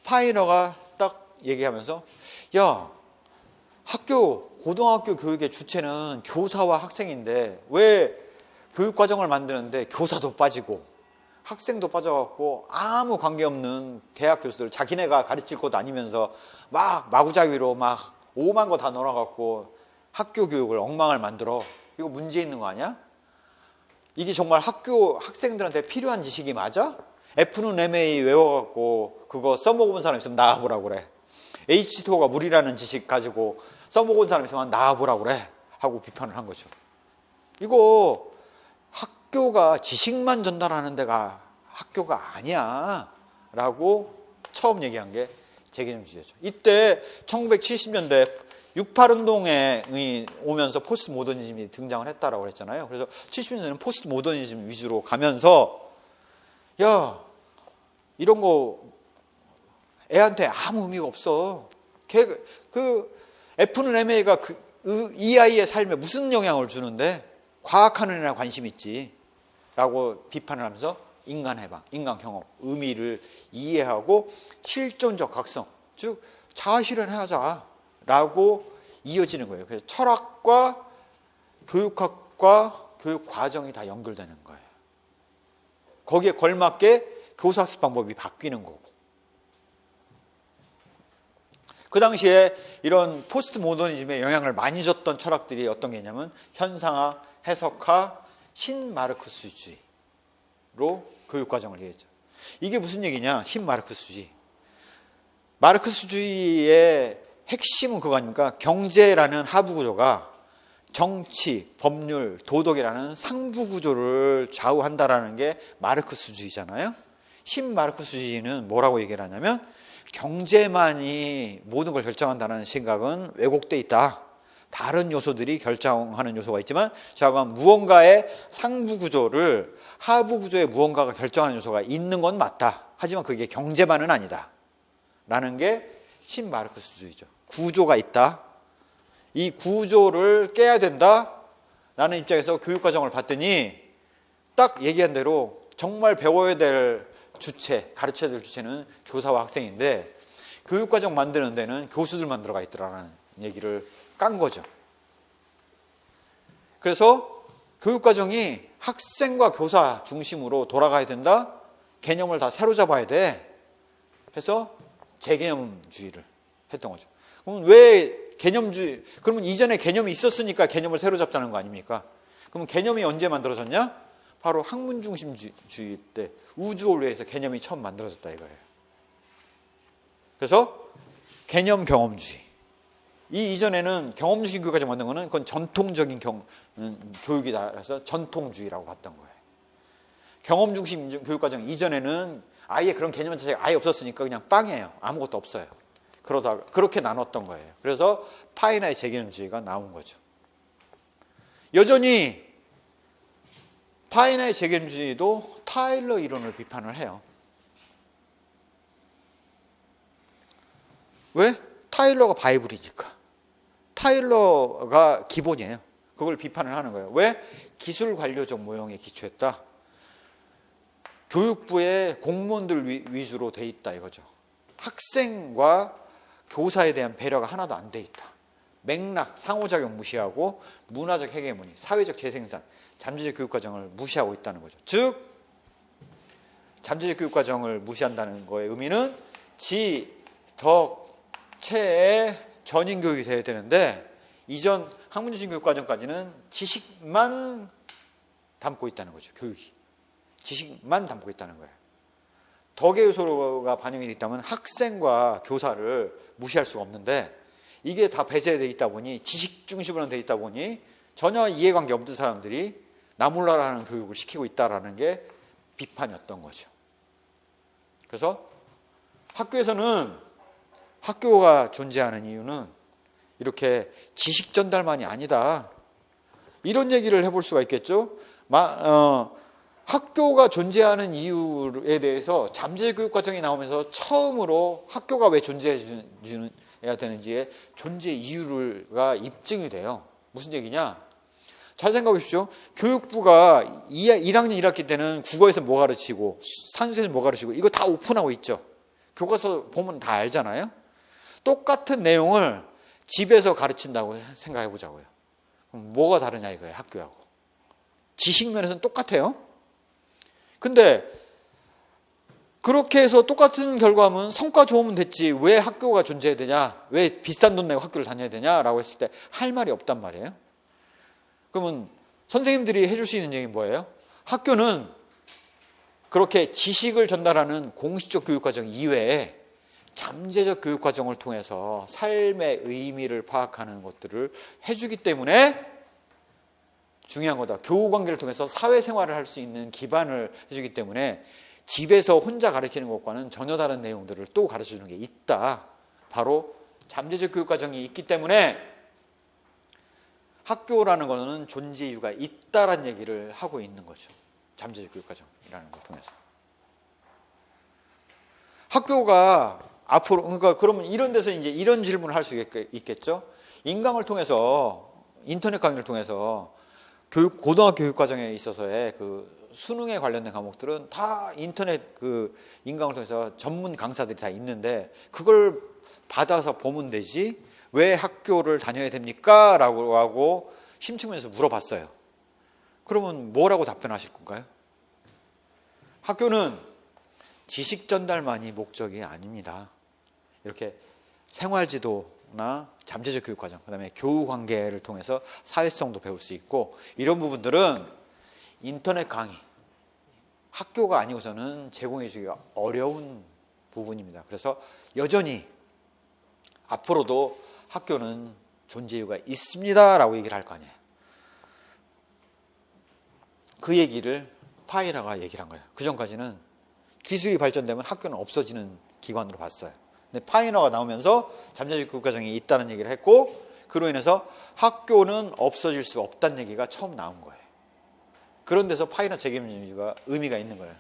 파이너가 딱 얘기하면서, 야, 고등학교 교육의 주체는 교사와 학생인데 왜 교육과정을 만드는데 교사도 빠지고 학생도 빠져갖고 아무 관계없는 대학 교수들 자기네가 가르칠 것도 아니면서 막 마구잡이로 막 오만 거 다 넣어갖고 학교 교육을 엉망을 만들어. 이거 문제 있는 거 아니야? 이게 정말 학교 학생들한테 필요한 지식이 맞아? F는 MA 외워갖고 그거 써먹어본 사람 있으면 나와보라고 그래. H2O가 물이라는 지식 가지고 써먹은 사람 있으면 나와보라고 그래 하고 비판을 한 거죠. 이거 학교가 지식만 전달하는 데가 학교가 아니야 라고 처음 얘기한 게 재개념 주제죠. 이때 1970년대 68운동에 오면서 포스트 모더니즘이 등장을 했다라고 그랬잖아요. 그래서 70년대는 포스트 모더니즘 위주로 가면서, 야, 이런 거 애한테 아무 의미가 없어. F는 MA가 이 아이의 삶에 무슨 영향을 주는데 과학하는 애나 관심 있지 라고 비판을 하면서 인간 해방, 인간 경험, 의미를 이해하고 실존적 각성, 즉 자아실현하자 라고 이어지는 거예요. 그래서 철학과 교육학과 교육과정이 다 연결되는 거예요. 거기에 걸맞게 교사학습 방법이 바뀌는 거고. 그 당시에 이런 포스트 모더니즘에 영향을 많이 줬던 철학들이 어떤 게 있냐면 현상화, 해석화, 신마르크스주의로 교육과정을 이해했죠. 이게 무슨 얘기냐? 신마르크스주의. 마르크스주의의 핵심은 그거 아닙니까? 경제라는 하부 구조가 정치, 법률, 도덕이라는 상부 구조를 좌우한다라는 게 마르크스주의잖아요. 신마르크스주의는 뭐라고 얘기를 하냐면 경제만이 모든 걸 결정한다는 생각은 왜곡돼 있다. 다른 요소들이 결정하는 요소가 있지만 자가 무언가의 상부 구조를 하부 구조의 무언가가 결정하는 요소가 있는 건 맞다. 하지만 그게 경제만은 아니다. 라는 게 신마르크스주의죠. 구조가 있다. 이 구조를 깨야 된다. 라는 입장에서 교육과정을 봤더니 딱 얘기한 대로 정말 배워야 될 주체, 가르쳐야 될 주체는 교사와 학생인데 교육과정 만드는 데는 교수들만 들어가 있더라는 얘기를 깐 거죠. 그래서 교육과정이 학생과 교사 중심으로 돌아가야 된다. 개념을 다 새로 잡아야 돼. 해서 재개념주의를 했던 거죠. 그럼 왜 개념주의? 그러면 이전에 개념이 있었으니까 개념을 새로 잡자는 거 아닙니까? 그럼 개념이 언제 만들어졌냐? 바로 학문중심주의 때 우주원리에서 개념이 처음 만들어졌다 이거예요. 그래서 개념 경험주의. 이 이전에는 경험주의 교육과정 만든 거는 그건 전통적인 교육이다. 그래서 전통주의라고 봤던 거예요. 경험중심 교육과정 이전에는 아예 그런 개념 자체가 아예 없었으니까 그냥 빵이에요. 아무것도 없어요. 그러다가 그렇게 나눴던 거예요. 그래서 파이나의 재개념주의가 나온 거죠. 여전히 파이나의 재개념주의도 타일러 이론을 비판을 해요. 왜? 타일러가 바이블이니까. 타일러가 기본이에요. 그걸 비판을 하는 거예요. 왜? 기술 관료적 모형에 기초했다. 교육부의 공무원들 위주로 돼 있다 이거죠. 학생과 교사에 대한 배려가 하나도 안 돼 있다. 맥락, 상호작용 무시하고 문화적 헤게모니, 사회적 재생산, 잠재적 교육과정을 무시하고 있다는 거죠. 즉 잠재적 교육과정을 무시한다는 거의 의미는 지, 덕, 체의 전인교육이 돼야 되는데 이전 학문중심 교육과정까지는 지식만 담고 있다는 거죠. 교육이. 지식만 담고 있다는 거예요. 덕의 요소가 반영이 있다면 학생과 교사를 무시할 수가 없는데 이게 다 배제되어 있다 보니 지식 중심으로 되어 있다 보니 전혀 이해관계 없는 사람들이 나 몰라라는 교육을 시키고 있다는 게 비판이었던 거죠. 그래서 학교에서는 학교가 존재하는 이유는 이렇게 지식 전달만이 아니다. 이런 얘기를 해볼 수가 있겠죠. 학교가 존재하는 이유에 대해서 잠재적 교육과정이 나오면서 처음으로 학교가 왜 존재해야 되는지의 존재 이유가 입증이 돼요. 무슨 얘기냐? 잘 생각해 보십시오. 교육부가 1학년 1학기 때는 국어에서 뭐 가르치고 산수에서 뭐 가르치고 이거 다 오픈하고 있죠. 교과서 보면 다 알잖아요. 똑같은 내용을 집에서 가르친다고 생각해 보자고요. 그럼 뭐가 다르냐 이거예요. 학교하고. 지식 면에서는 똑같아요. 근데 그렇게 해서 똑같은 결과면 성과 좋으면 됐지 왜 학교가 존재해야 되냐, 왜 비싼 돈 내고 학교를 다녀야 되냐라고 했을 때 할 말이 없단 말이에요. 그러면 선생님들이 해줄 수 있는 얘기는 뭐예요? 학교는 그렇게 지식을 전달하는 공식적 교육과정 이외에 잠재적 교육과정을 통해서 삶의 의미를 파악하는 것들을 해주기 때문에 중요한 거다. 교우관계를 통해서 사회생활을 할 수 있는 기반을 해주기 때문에 집에서 혼자 가르치는 것과는 전혀 다른 내용들을 또 가르쳐주는 게 있다. 바로 잠재적 교육과정이 있기 때문에 학교라는 것은 존재 이유가 있다라는 얘기를 하고 있는 거죠. 잠재적 교육과정이라는 걸 통해서. 학교가 앞으로, 그러니까 그러면 이런 데서 이제 이런 질문을 할 수 있겠죠. 인강을 통해서, 인터넷 강의를 통해서 고등학교 교육과정에 있어서의 그 수능에 관련된 과목들은 다 인터넷 그 인강을 통해서 전문 강사들이 다 있는데 그걸 받아서 보면 되지 왜 학교를 다녀야 됩니까? 라고 하고 심층면에서 물어봤어요. 그러면 뭐라고 답변하실 건가요? 학교는 지식 전달만이 목적이 아닙니다. 이렇게 생활지도나 잠재적 교육과정, 그 다음에 교우관계를 통해서 사회성도 배울 수 있고 이런 부분들은 인터넷 강의, 학교가 아니고서는 제공해주기가 어려운 부분입니다. 그래서 여전히 앞으로도 학교는 존재 이유가 있습니다 라고 얘기를 할 거 아니에요. 그 얘기를 파이너가 얘기를 한 거예요. 그 전까지는 기술이 발전되면 학교는 없어지는 기관으로 봤어요. 근데 파이너가 나오면서 잠재적 교육과정이 있다는 얘기를 했고, 그로 인해서 학교는 없어질 수 없다는 얘기가 처음 나온 거예요. 그런 데서 파이너 책임주의가 의미가 있는 거예요.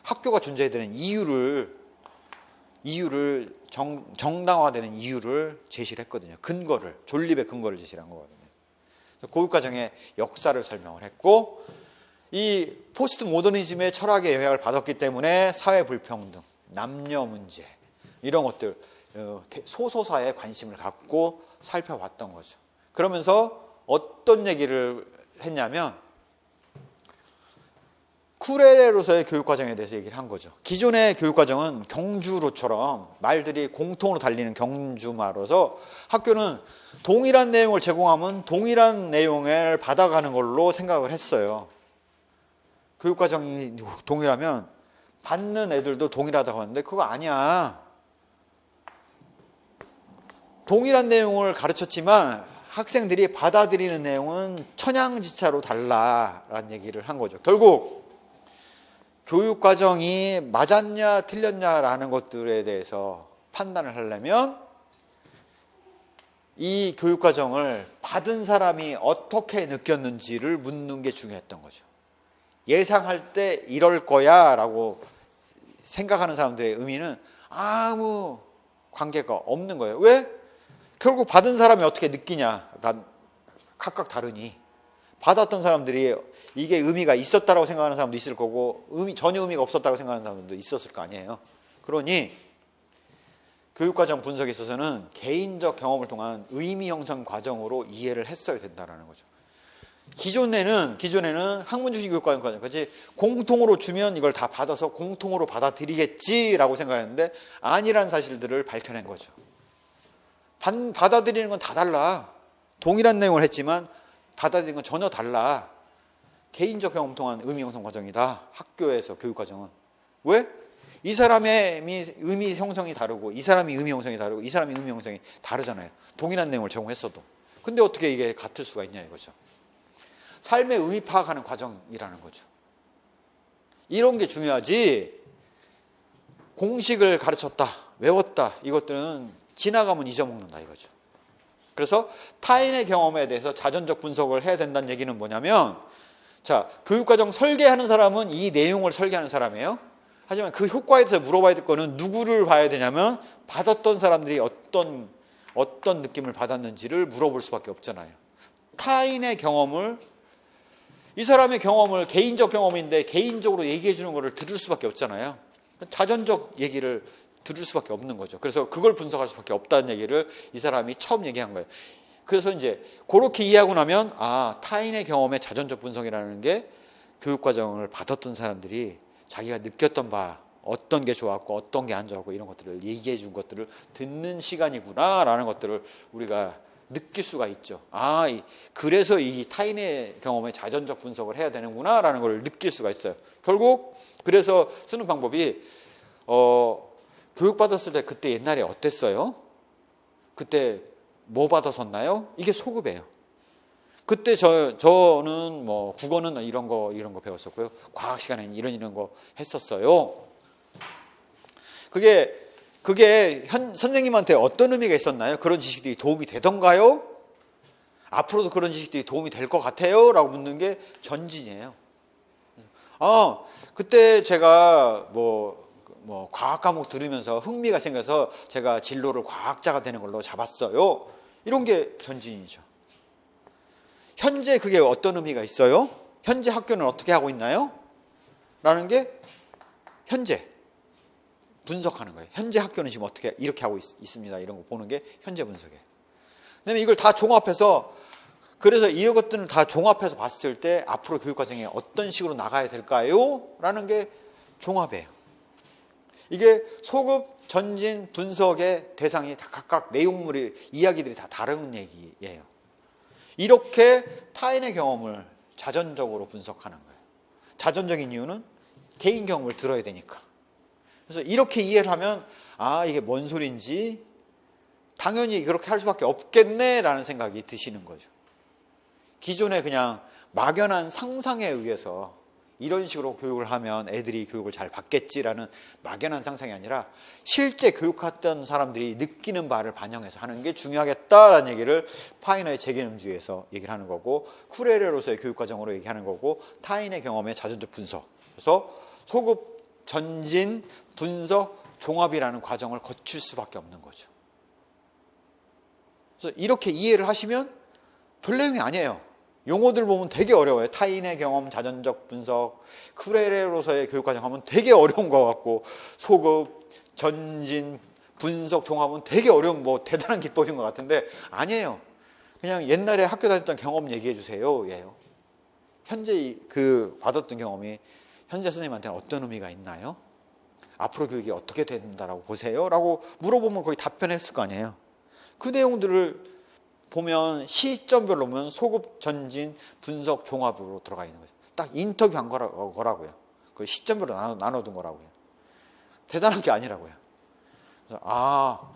학교가 존재해야 되는 이유를 정당화되는 이유를 제시를 했거든요. 근거를, 존립의 근거를 제시를 한 거거든요. 교육과정의 역사를 설명을 했고, 이 포스트 모더니즘의 철학의 영향을 받았기 때문에 사회 불평등, 남녀 문제 이런 것들 소소사에 관심을 갖고 살펴봤던 거죠. 그러면서 어떤 얘기를 했냐면 쿠레레로서의 교육과정에 대해서 얘기를 한 거죠. 기존의 교육과정은 경주로처럼 말들이 공통으로 달리는 경주마로서 학교는 동일한 내용을 제공하면 동일한 내용을 받아가는 걸로 생각을 했어요. 교육과정이 동일하면 받는 애들도 동일하다고 하는데 그거 아니야. 동일한 내용을 가르쳤지만 학생들이 받아들이는 내용은 천양지차로 달라라는 얘기를 한 거죠. 결국 교육과정이 맞았냐 틀렸냐라는 것들에 대해서 판단을 하려면 이 교육과정을 받은 사람이 어떻게 느꼈는지를 묻는 게 중요했던 거죠. 예상할 때 이럴 거야 라고 생각하는 사람들의 의미는 아무 관계가 없는 거예요. 왜? 결국 받은 사람이 어떻게 느끼냐가 각각 다르니 받았던 사람들이 이게 의미가 있었다고 생각하는 사람도 있을 거고 전혀 의미가 없었다고 생각하는 사람도 있었을 거 아니에요. 그러니 교육과정 분석에 있어서는 개인적 경험을 통한 의미 형성 과정으로 이해를 했어야 된다는 거죠. 기존에는 학문주식 교육과정까지 공통으로 주면 이걸 다 받아서 공통으로 받아들이겠지라고 생각했는데 아니란 사실들을 밝혀낸 거죠. 받아들이는 건 다 달라. 동일한 내용을 했지만 받아들이는 건 전혀 달라. 개인적 경험 통한 의미 형성 과정이다. 학교에서 교육과정은. 왜? 이 사람의 의미 형성이 다르고 이 사람이 의미 형성이 다르고 이 사람이 의미 형성이 다르잖아요. 동일한 내용을 제공했어도. 근데 어떻게 이게 같을 수가 있냐 이거죠. 삶의 의미 파악하는 과정이라는 거죠. 이런 게 중요하지 공식을 가르쳤다, 외웠다 이것들은 지나가면 잊어먹는다 이거죠. 그래서 타인의 경험에 대해서 자전적 분석을 해야 된다는 얘기는 뭐냐면 자, 교육과정 설계하는 사람은 이 내용을 설계하는 사람이에요. 하지만 그 효과에 대해서 물어봐야 될 거는 누구를 봐야 되냐면 받았던 사람들이 어떤 느낌을 받았는지를 물어볼 수밖에 없잖아요. 타인의 경험을 이 사람의 경험을 개인적 경험인데 개인적으로 얘기해 주는 거를 들을 수밖에 없잖아요. 자전적 얘기를 들을 수밖에 없는 거죠. 그래서 그걸 분석할 수밖에 없다는 얘기를 이 사람이 처음 얘기한 거예요. 그래서 이제 그렇게 이해하고 나면 타인의 경험의 자전적 분석이라는 게 교육과정을 받았던 사람들이 자기가 느꼈던 바 어떤 게 좋았고 어떤 게 안 좋았고 이런 것들을 얘기해 준 것들을 듣는 시간이구나라는 것들을 우리가 느낄 수가 있죠. 그래서 이 타인의 경험에 자전적 분석을 해야 되는구나 라는 걸 느낄 수가 있어요. 결국 그래서 쓰는 방법이 교육받았을 때 그때 옛날에 어땠어요? 그때 뭐 받았었나요? 이게 소급이에요. 그때 저는 뭐 국어는 이런 거 배웠었고요. 과학 시간에는 이런 거 했었어요. 그게 선생님한테 어떤 의미가 있었나요? 그런 지식들이 도움이 되던가요? 앞으로도 그런 지식들이 도움이 될 것 같아요? 라고 묻는 게 전진이에요. 그때 제가 뭐 과학 과목 들으면서 흥미가 생겨서 제가 진로를 과학자가 되는 걸로 잡았어요. 이런 게 전진이죠. 현재 그게 어떤 의미가 있어요? 현재 학교는 어떻게 하고 있나요? 라는 게 현재 분석하는 거예요. 현재 학교는 지금 어떻게 이렇게 하고 있습니다. 이런 거 보는 게 현재 분석이에요. 그다음에 이걸 다 종합해서 그래서 이것들을 다 종합해서 봤을 때 앞으로 교육과정이 어떤 식으로 나가야 될까요? 라는 게 종합이에요. 이게 소급, 전진, 분석의 대상이 다 각각 내용물이 이야기들이 다 다른 얘기예요. 이렇게 타인의 경험을 자전적으로 분석하는 거예요. 자전적인 이유는 개인 경험을 들어야 되니까. 그래서 이렇게 이해를 하면 아, 이게 뭔 소린지 당연히 그렇게 할 수밖에 없겠네라는 생각이 드시는 거죠. 기존에 그냥 막연한 상상에 의해서 이런 식으로 교육을 하면 애들이 교육을 잘 받겠지라는 막연한 상상이 아니라 실제 교육했던 사람들이 느끼는 바를 반영해서 하는 게 중요하겠다라는 얘기를 파이너의 재개념주의에서 얘기를 하는 거고, 쿠레레로서의 교육과정으로 얘기하는 거고, 타인의 경험의 자전적 분석, 그래서 소급, 전진, 분석, 종합이라는 과정을 거칠 수밖에 없는 거죠. 그래서 이렇게 이해를 하시면 별 내용이 아니에요. 용어들 보면 되게 어려워요. 타인의 경험, 자전적 분석, 쿠레레로서의 교육과정 하면 되게 어려운 것 같고, 소급, 전진, 분석, 종합은 되게 어려운 뭐 대단한 기법인 것 같은데 아니에요. 그냥 옛날에 학교 다녔던 경험 얘기해 주세요. 예요. 현재 그 받았던 경험이 현재 선생님한테는 어떤 의미가 있나요? 앞으로 교육이 어떻게 된다라고 보세요? 라고 물어보면 거의 답변했을 거 아니에요. 그 내용들을 보면 시점별로 보면 소급, 전진, 분석, 종합으로 들어가 있는 거죠. 딱 인터뷰한 거라고요. 그 시점별로 나눠둔 거라고요. 대단한 게 아니라고요. 그래서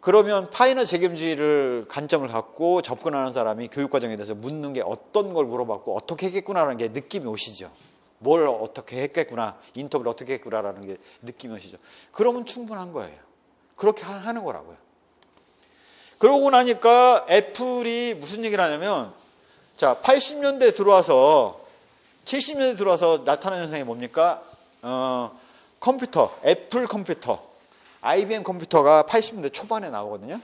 그러면 파이너 재개념주의를 관점을 갖고 접근하는 사람이 교육과정에 대해서 묻는 게 어떤 걸 물어봤고 어떻게 했겠구나라는 게 느낌이 오시죠. 뭘 어떻게 했겠구나, 인터뷰를 어떻게 했구나라는 게 느낌이 오시죠. 그러면 충분한 거예요. 그렇게 하는 거라고요. 그러고 나니까 애플이 무슨 얘기를 하냐면, 자, 80년대 들어와서 70년대 들어와서 나타나는 현상이 뭡니까? 컴퓨터, 애플 컴퓨터, IBM 컴퓨터가 80년대 초반에 나오거든요.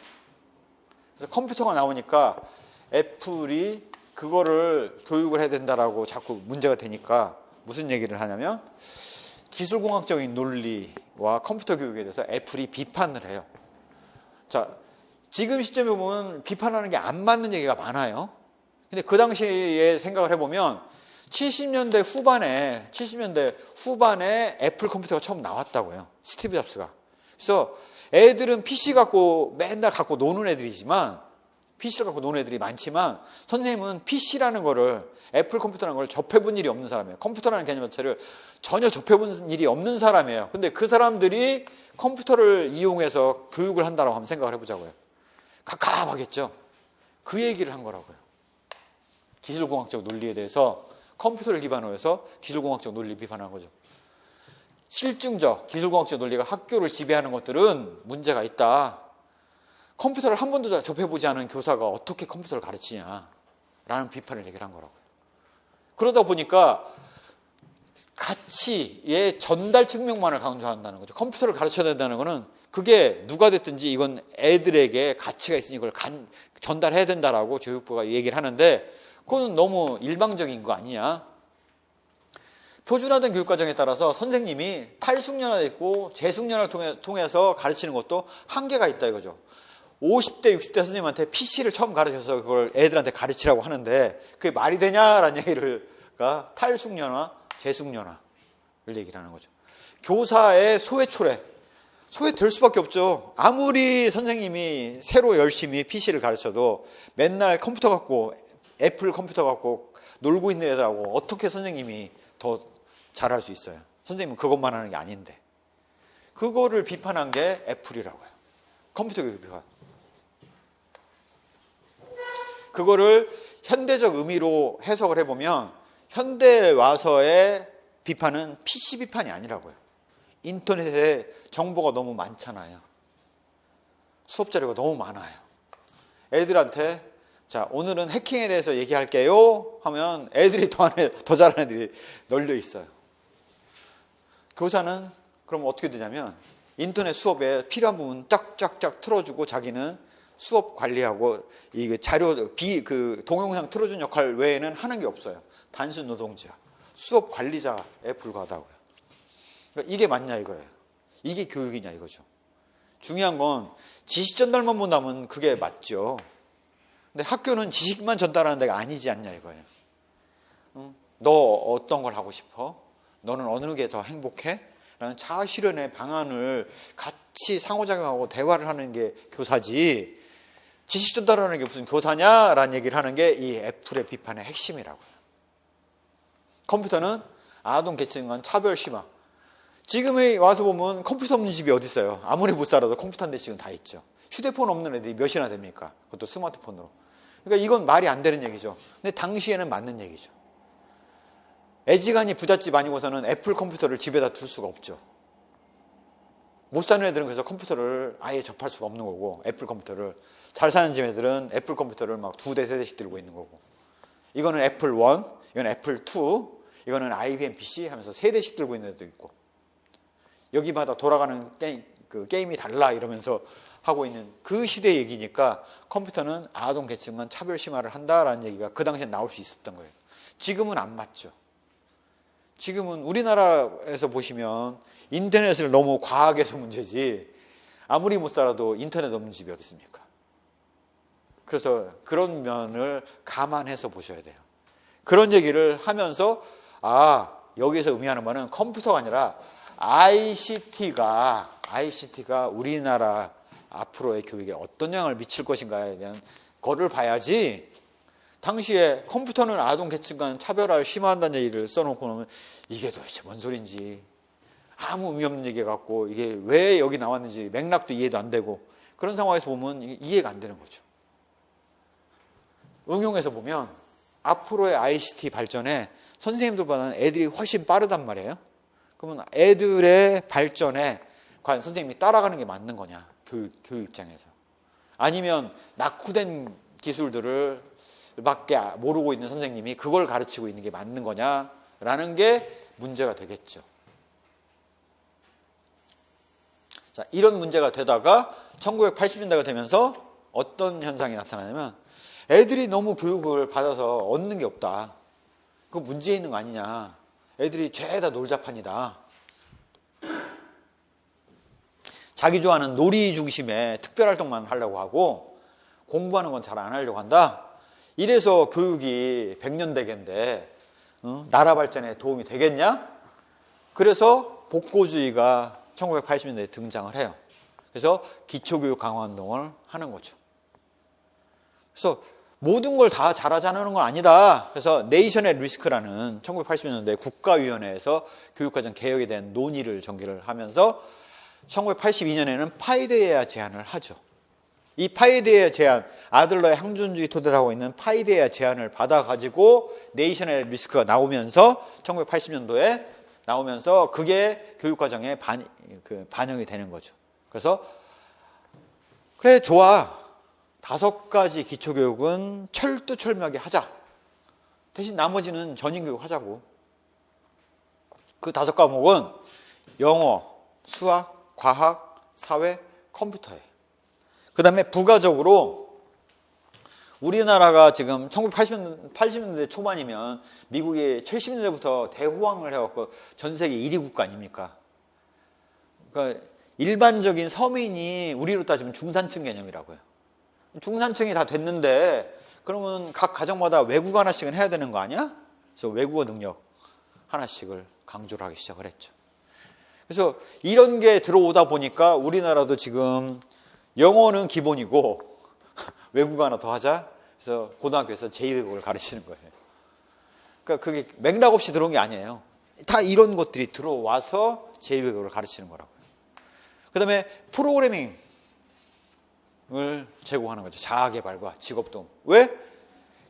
그래서 컴퓨터가 나오니까 애플이 그거를 교육을 해야 된다라고 자꾸 문제가 되니까 무슨 얘기를 하냐면, 기술공학적인 논리와 컴퓨터 교육에 대해서 애플이 비판을 해요. 자, 지금 시점에 보면 비판하는 게 안 맞는 얘기가 많아요. 근데 그 당시에 생각을 해보면 70년대 후반에 애플 컴퓨터가 처음 나왔다고요. 스티브 잡스가. 그래서 애들은 PC 갖고 맨날 갖고 노는 애들이지만, PC를 갖고 노는 애들이 많지만, 선생님은 PC라는 거를, 애플 컴퓨터라는 걸 접해본 일이 없는 사람이에요. 컴퓨터라는 개념 자체를 전혀 접해본 일이 없는 사람이에요. 근데 그 사람들이 컴퓨터를 이용해서 교육을 한다고 한번 생각을 해보자고요. 갑갑하겠죠. 그 얘기를 한 거라고요. 기술공학적 논리에 대해서 컴퓨터를 기반으로 해서 기술공학적 논리 비판한 거죠. 실증적 기술공학적 논리가 학교를 지배하는 것들은 문제가 있다. 컴퓨터를 한 번도 접해보지 않은 교사가 어떻게 컴퓨터를 가르치냐라는 비판을 얘기를 한 거라고요. 그러다 보니까 가치의 전달 측면만을 강조한다는 거죠. 컴퓨터를 가르쳐야 된다는 거는 그게 누가 됐든지 이건 애들에게 가치가 있으니 이걸 전달해야 된다라고 교육부가 얘기를 하는데, 그건 너무 일방적인 거 아니냐. 표준화된 교육과정에 따라서 선생님이 탈숙련화됐고 재숙련화를 통해서 가르치는 것도 한계가 있다 이거죠. 50대, 60대 선생님한테 PC를 처음 가르쳐서 그걸 애들한테 가르치라고 하는데 그게 말이 되냐라는 얘기를, 탈숙련화, 재숙련화를 얘기를 하는 거죠. 교사의 소외될 수밖에 없죠. 아무리 선생님이 새로 열심히 PC를 가르쳐도 맨날 컴퓨터 갖고, 애플 컴퓨터 갖고 놀고 있는 애들하고 어떻게 선생님이 더 잘할 수 있어요? 선생님은 그것만 하는 게 아닌데. 그거를 비판한 게 애플이라고요. 컴퓨터 교육 비판. 그거를 현대적 의미로 해석을 해보면 현대에 와서의 비판은 PC 비판이 아니라고요. 인터넷에 정보가 너무 많잖아요. 수업 자료가 너무 많아요. 애들한테 자, 오늘은 해킹에 대해서 얘기할게요 하면 애들이 더 잘하는 애들이 널려 있어요. 교사는 그럼 어떻게 되냐면 인터넷 수업에 필요한 부분 쫙쫙쫙 틀어주고 자기는 수업 관리하고 이 자료 동영상 틀어준 역할 외에는 하는 게 없어요. 단순 노동자, 수업 관리자에 불과하다고요. 그러니까 이게 맞냐 이거예요. 이게 교육이냐 이거죠. 중요한 건 지식 전달만 본다면 그게 맞죠. 근데 학교는 지식만 전달하는 데가 아니지 않냐 이거예요. 너 어떤 걸 하고 싶어? 너는 어느 게 더 행복해? 라는 자아 실현의 방안을 같이 상호작용하고 대화를 하는 게 교사지, 지식 전달하는 게 무슨 교사냐라는 얘기를 하는 게 이 애플의 비판의 핵심이라고요. 컴퓨터는 아동 계층 간 차별 심화. 지금에 와서 보면 컴퓨터 없는 집이 어디 있어요? 아무리 못 살아도 컴퓨터 한 대씩은 다 있죠. 휴대폰 없는 애들이 몇이나 됩니까? 그것도 스마트폰으로. 그러니까 이건 말이 안 되는 얘기죠. 근데 당시에는 맞는 얘기죠. 애지간히 부잣집 아니고서는 애플 컴퓨터를 집에다 둘 수가 없죠. 못 사는 애들은 그래서 컴퓨터를 아예 접할 수가 없는 거고, 애플 컴퓨터를. 잘 사는 집 애들은 애플 컴퓨터를 막 2대, 3대씩 들고 있는 거고. 이거는 애플 1, 이건 애플 2, 이거는 IBM PC 하면서 3대씩 들고 있는 애도 있고. 여기마다 돌아가는 게임이 달라 이러면서 하고 있는 그 시대 얘기니까 컴퓨터는 아동 계층만 차별 심화를 한다라는 얘기가 그 당시에 나올 수 있었던 거예요. 지금은 안 맞죠. 지금은 우리나라에서 보시면 인터넷을 너무 과하게 해서 문제지 아무리 못 살아도 인터넷 없는 집이 어디 있습니까? 그래서 그런 면을 감안해서 보셔야 돼요. 그런 얘기를 하면서 여기서 의미하는 바는 컴퓨터가 아니라 ICT가 우리나라 앞으로의 교육에 어떤 영향을 미칠 것인가에 대한 거를 봐야지, 당시에 컴퓨터는 아동 계층 간 차별화를 심화한다는 얘기를 써놓고 나면 이게 도대체 뭔 소린지 아무 의미 없는 얘기 같고 이게 왜 여기 나왔는지 맥락도 이해도 안 되고 그런 상황에서 보면 이해가 안 되는 거죠. 응용해서 보면 앞으로의 ICT 발전에 선생님들보다는 애들이 훨씬 빠르단 말이에요. 그러면 애들의 발전에 과연 선생님이 따라가는 게 맞는 거냐, 교육 입장에서. 아니면 낙후된 기술들을 밖에 모르고 있는 선생님이 그걸 가르치고 있는 게 맞는 거냐라는 게 문제가 되겠죠. 자, 이런 문제가 되다가 1980년대가 되면서 어떤 현상이 나타나냐면 애들이 너무 교육을 받아서 얻는 게 없다. 그거 문제 있는 거 아니냐. 애들이 죄다 놀자판이다. 자기 좋아하는 놀이 중심의 특별활동만 하려고 하고 공부하는 건 잘 안 하려고 한다. 이래서 교육이 100년대계인데 나라 발전에 도움이 되겠냐? 그래서 복고주의가 1980년대에 등장을 해요. 그래서 기초교육 강화운동을 하는 거죠. 그래서 모든 걸 다 잘하자는 건 아니다. 그래서 네이션의 리스크라는 1980년대 국가위원회에서 교육과정 개혁에 대한 논의를 전개를 하면서 1982년에는 파이데이아 제안을 하죠. 이 파이데이아 제안, 아들러의 항존주의 토대로 하고 있는 파이데이아 제안을 받아가지고 네이션의 리스크가 나오면서 1980년도에 나오면서 그게 교육과정에 반영이 되는 거죠. 그래서 그래 좋아. 5가지 기초교육은 철두철미하게 하자. 대신 나머지는 전인교육 하자고. 그 5과목은 영어, 수학, 과학, 사회, 컴퓨터예요. 그 다음에 부가적으로 우리나라가 지금 1980년대 초반이면 미국이 70년대부터 대호황을 해왔고 전 세계 1위 국가 아닙니까? 그러니까 일반적인 서민이 우리로 따지면 중산층 개념이라고요. 중산층이 다 됐는데 그러면 각 가정마다 외국어 하나씩은 해야 되는 거 아니야? 그래서 외국어 능력 하나씩을 강조를 하기 시작을 했죠. 그래서 이런 게 들어오다 보니까 우리나라도 지금 영어는 기본이고 외국어 하나 더 하자. 그래서 고등학교에서 제2외국어를 가르치는 거예요. 그러니까 그게 맥락 없이 들어온 게 아니에요. 다 이런 것들이 들어와서 제2외국어를 가르치는 거라고요. 그 다음에 프로그래밍을 제공하는 거죠. 자아개발과 직업도움. 왜?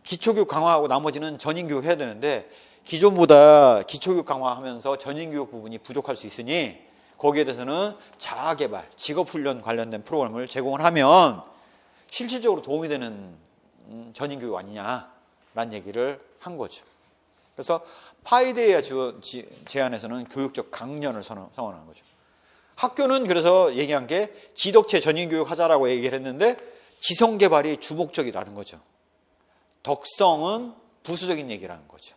기초교육 강화하고 나머지는 전인교육 해야 되는데 기존보다 기초교육 강화하면서 전인교육 부분이 부족할 수 있으니 거기에 대해서는 자아개발, 직업훈련 관련된 프로그램을 제공을 하면 실질적으로 도움이 되는 전인교육 아니냐라는 얘기를 한 거죠. 그래서 파이데이아 제안에서는 교육적 강연을 선언하는 거죠. 학교는 그래서 얘기한 게 지덕체 전인교육 하자라고 얘기를 했는데 지성개발이 주목적이라는 거죠. 덕성은 부수적인 얘기라는 거죠.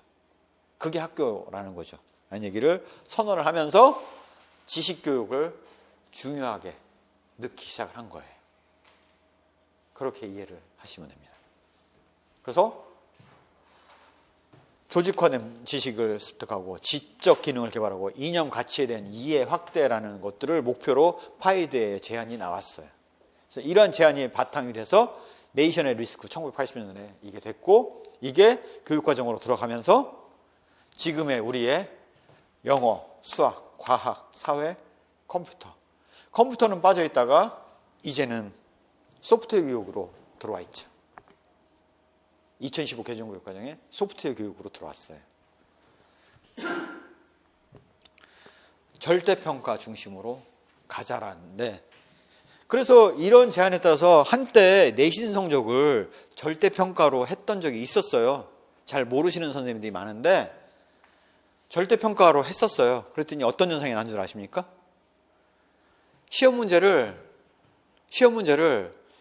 그게 학교라는 거죠. 라는 얘기를 선언을 하면서 지식교육을 중요하게 넣기 시작을 한 거예요. 그렇게 이해를 하시면 됩니다. 그래서 조직화된 지식을 습득하고 지적 기능을 개발하고 이념 가치에 대한 이해 확대라는 것들을 목표로 파이드의 제안이 나왔어요. 그래서 이러한 제안이 바탕이 돼서 네이션의 리스크 1980년에 이게 됐고 이게 교육과정으로 들어가면서 지금의 우리의 영어, 수학, 과학, 사회, 컴퓨터. 컴퓨터는 빠져 있다가 이제는 소프트웨어 교육으로 들어와 있죠. 2015 개정교육과정에 소프트웨어 교육으로 들어왔어요. 절대평가 중심으로 가자라는데, 그래서 이런 제안에 따라서 한때 내신 성적을 절대평가로 했던 적이 있었어요. 잘 모르시는 선생님들이 많은데 절대평가로 했었어요. 그랬더니 어떤 현상이 난 줄 아십니까? 시험 문제를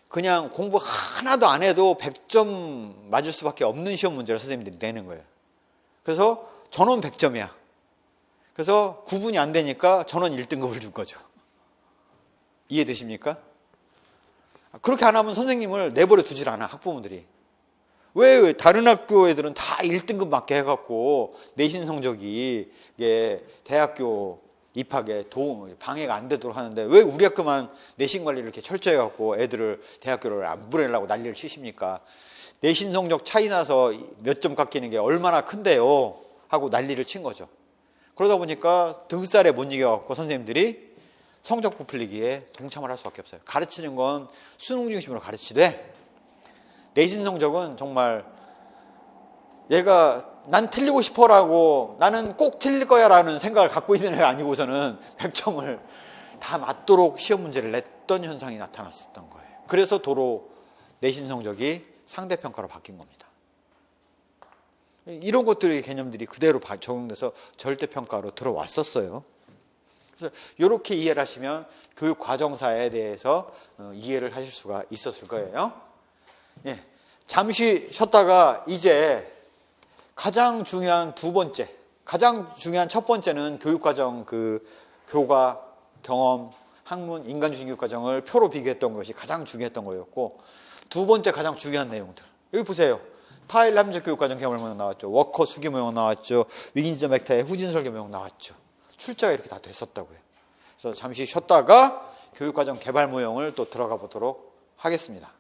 그냥 공부 하나도 안 해도 100점 맞을 수밖에 없는 시험 문제를 선생님들이 내는 거예요. 그래서 전원 100점이야. 그래서 구분이 안 되니까 전원 1등급을 준 거죠. 이해되십니까? 그렇게 안 하면 선생님을 내버려 두질 않아, 학부모들이. 왜 다른 학교 애들은 다 1등급 맞게 해갖고 내신 성적이 대학교 입학에 방해가 안 되도록 하는데 왜 우리 학교만 내신 관리를 이렇게 철저히 해갖고 애들을 대학교를 안 보내려고 난리를 치십니까? 내신 성적 차이 나서 몇 점 깎이는 게 얼마나 큰데요? 하고 난리를 친 거죠. 그러다 보니까 등살에 못 이겨갖고 선생님들이 성적 부풀리기에 동참을 할 수밖에 없어요. 가르치는 건 수능 중심으로 가르치되 내신 성적은 정말 얘가 난 틀리고 싶어라고 나는 꼭 틀릴 거야 라는 생각을 갖고 있는 애가 아니고서는 100점을 다 맞도록 시험 문제를 냈던 현상이 나타났었던 거예요. 그래서 도로 내신 성적이 상대평가로 바뀐 겁니다. 이런 것들의 개념들이 그대로 적용돼서 절대평가로 들어왔었어요. 그래서 이렇게 이해를 하시면 교육 과정사에 대해서 이해를 하실 수가 있었을 거예요. 예, 잠시 쉬었다가 이제 가장 중요한 두 번째, 가장 중요한 첫 번째는 교육과정 교과, 경험, 학문, 인간주의 교육과정을 표로 비교했던 것이 가장 중요했던 거였고, 두 번째 가장 중요한 내용들. 여기 보세요. 타일 함정 교육과정 개발 모형 나왔죠. 워커 수기 모형 나왔죠. 위기인지적 벡터의 후진 설계 모형 나왔죠. 출제가 이렇게 다 됐었다고요. 그래서 잠시 쉬었다가 교육과정 개발 모형을 또 들어가 보도록 하겠습니다.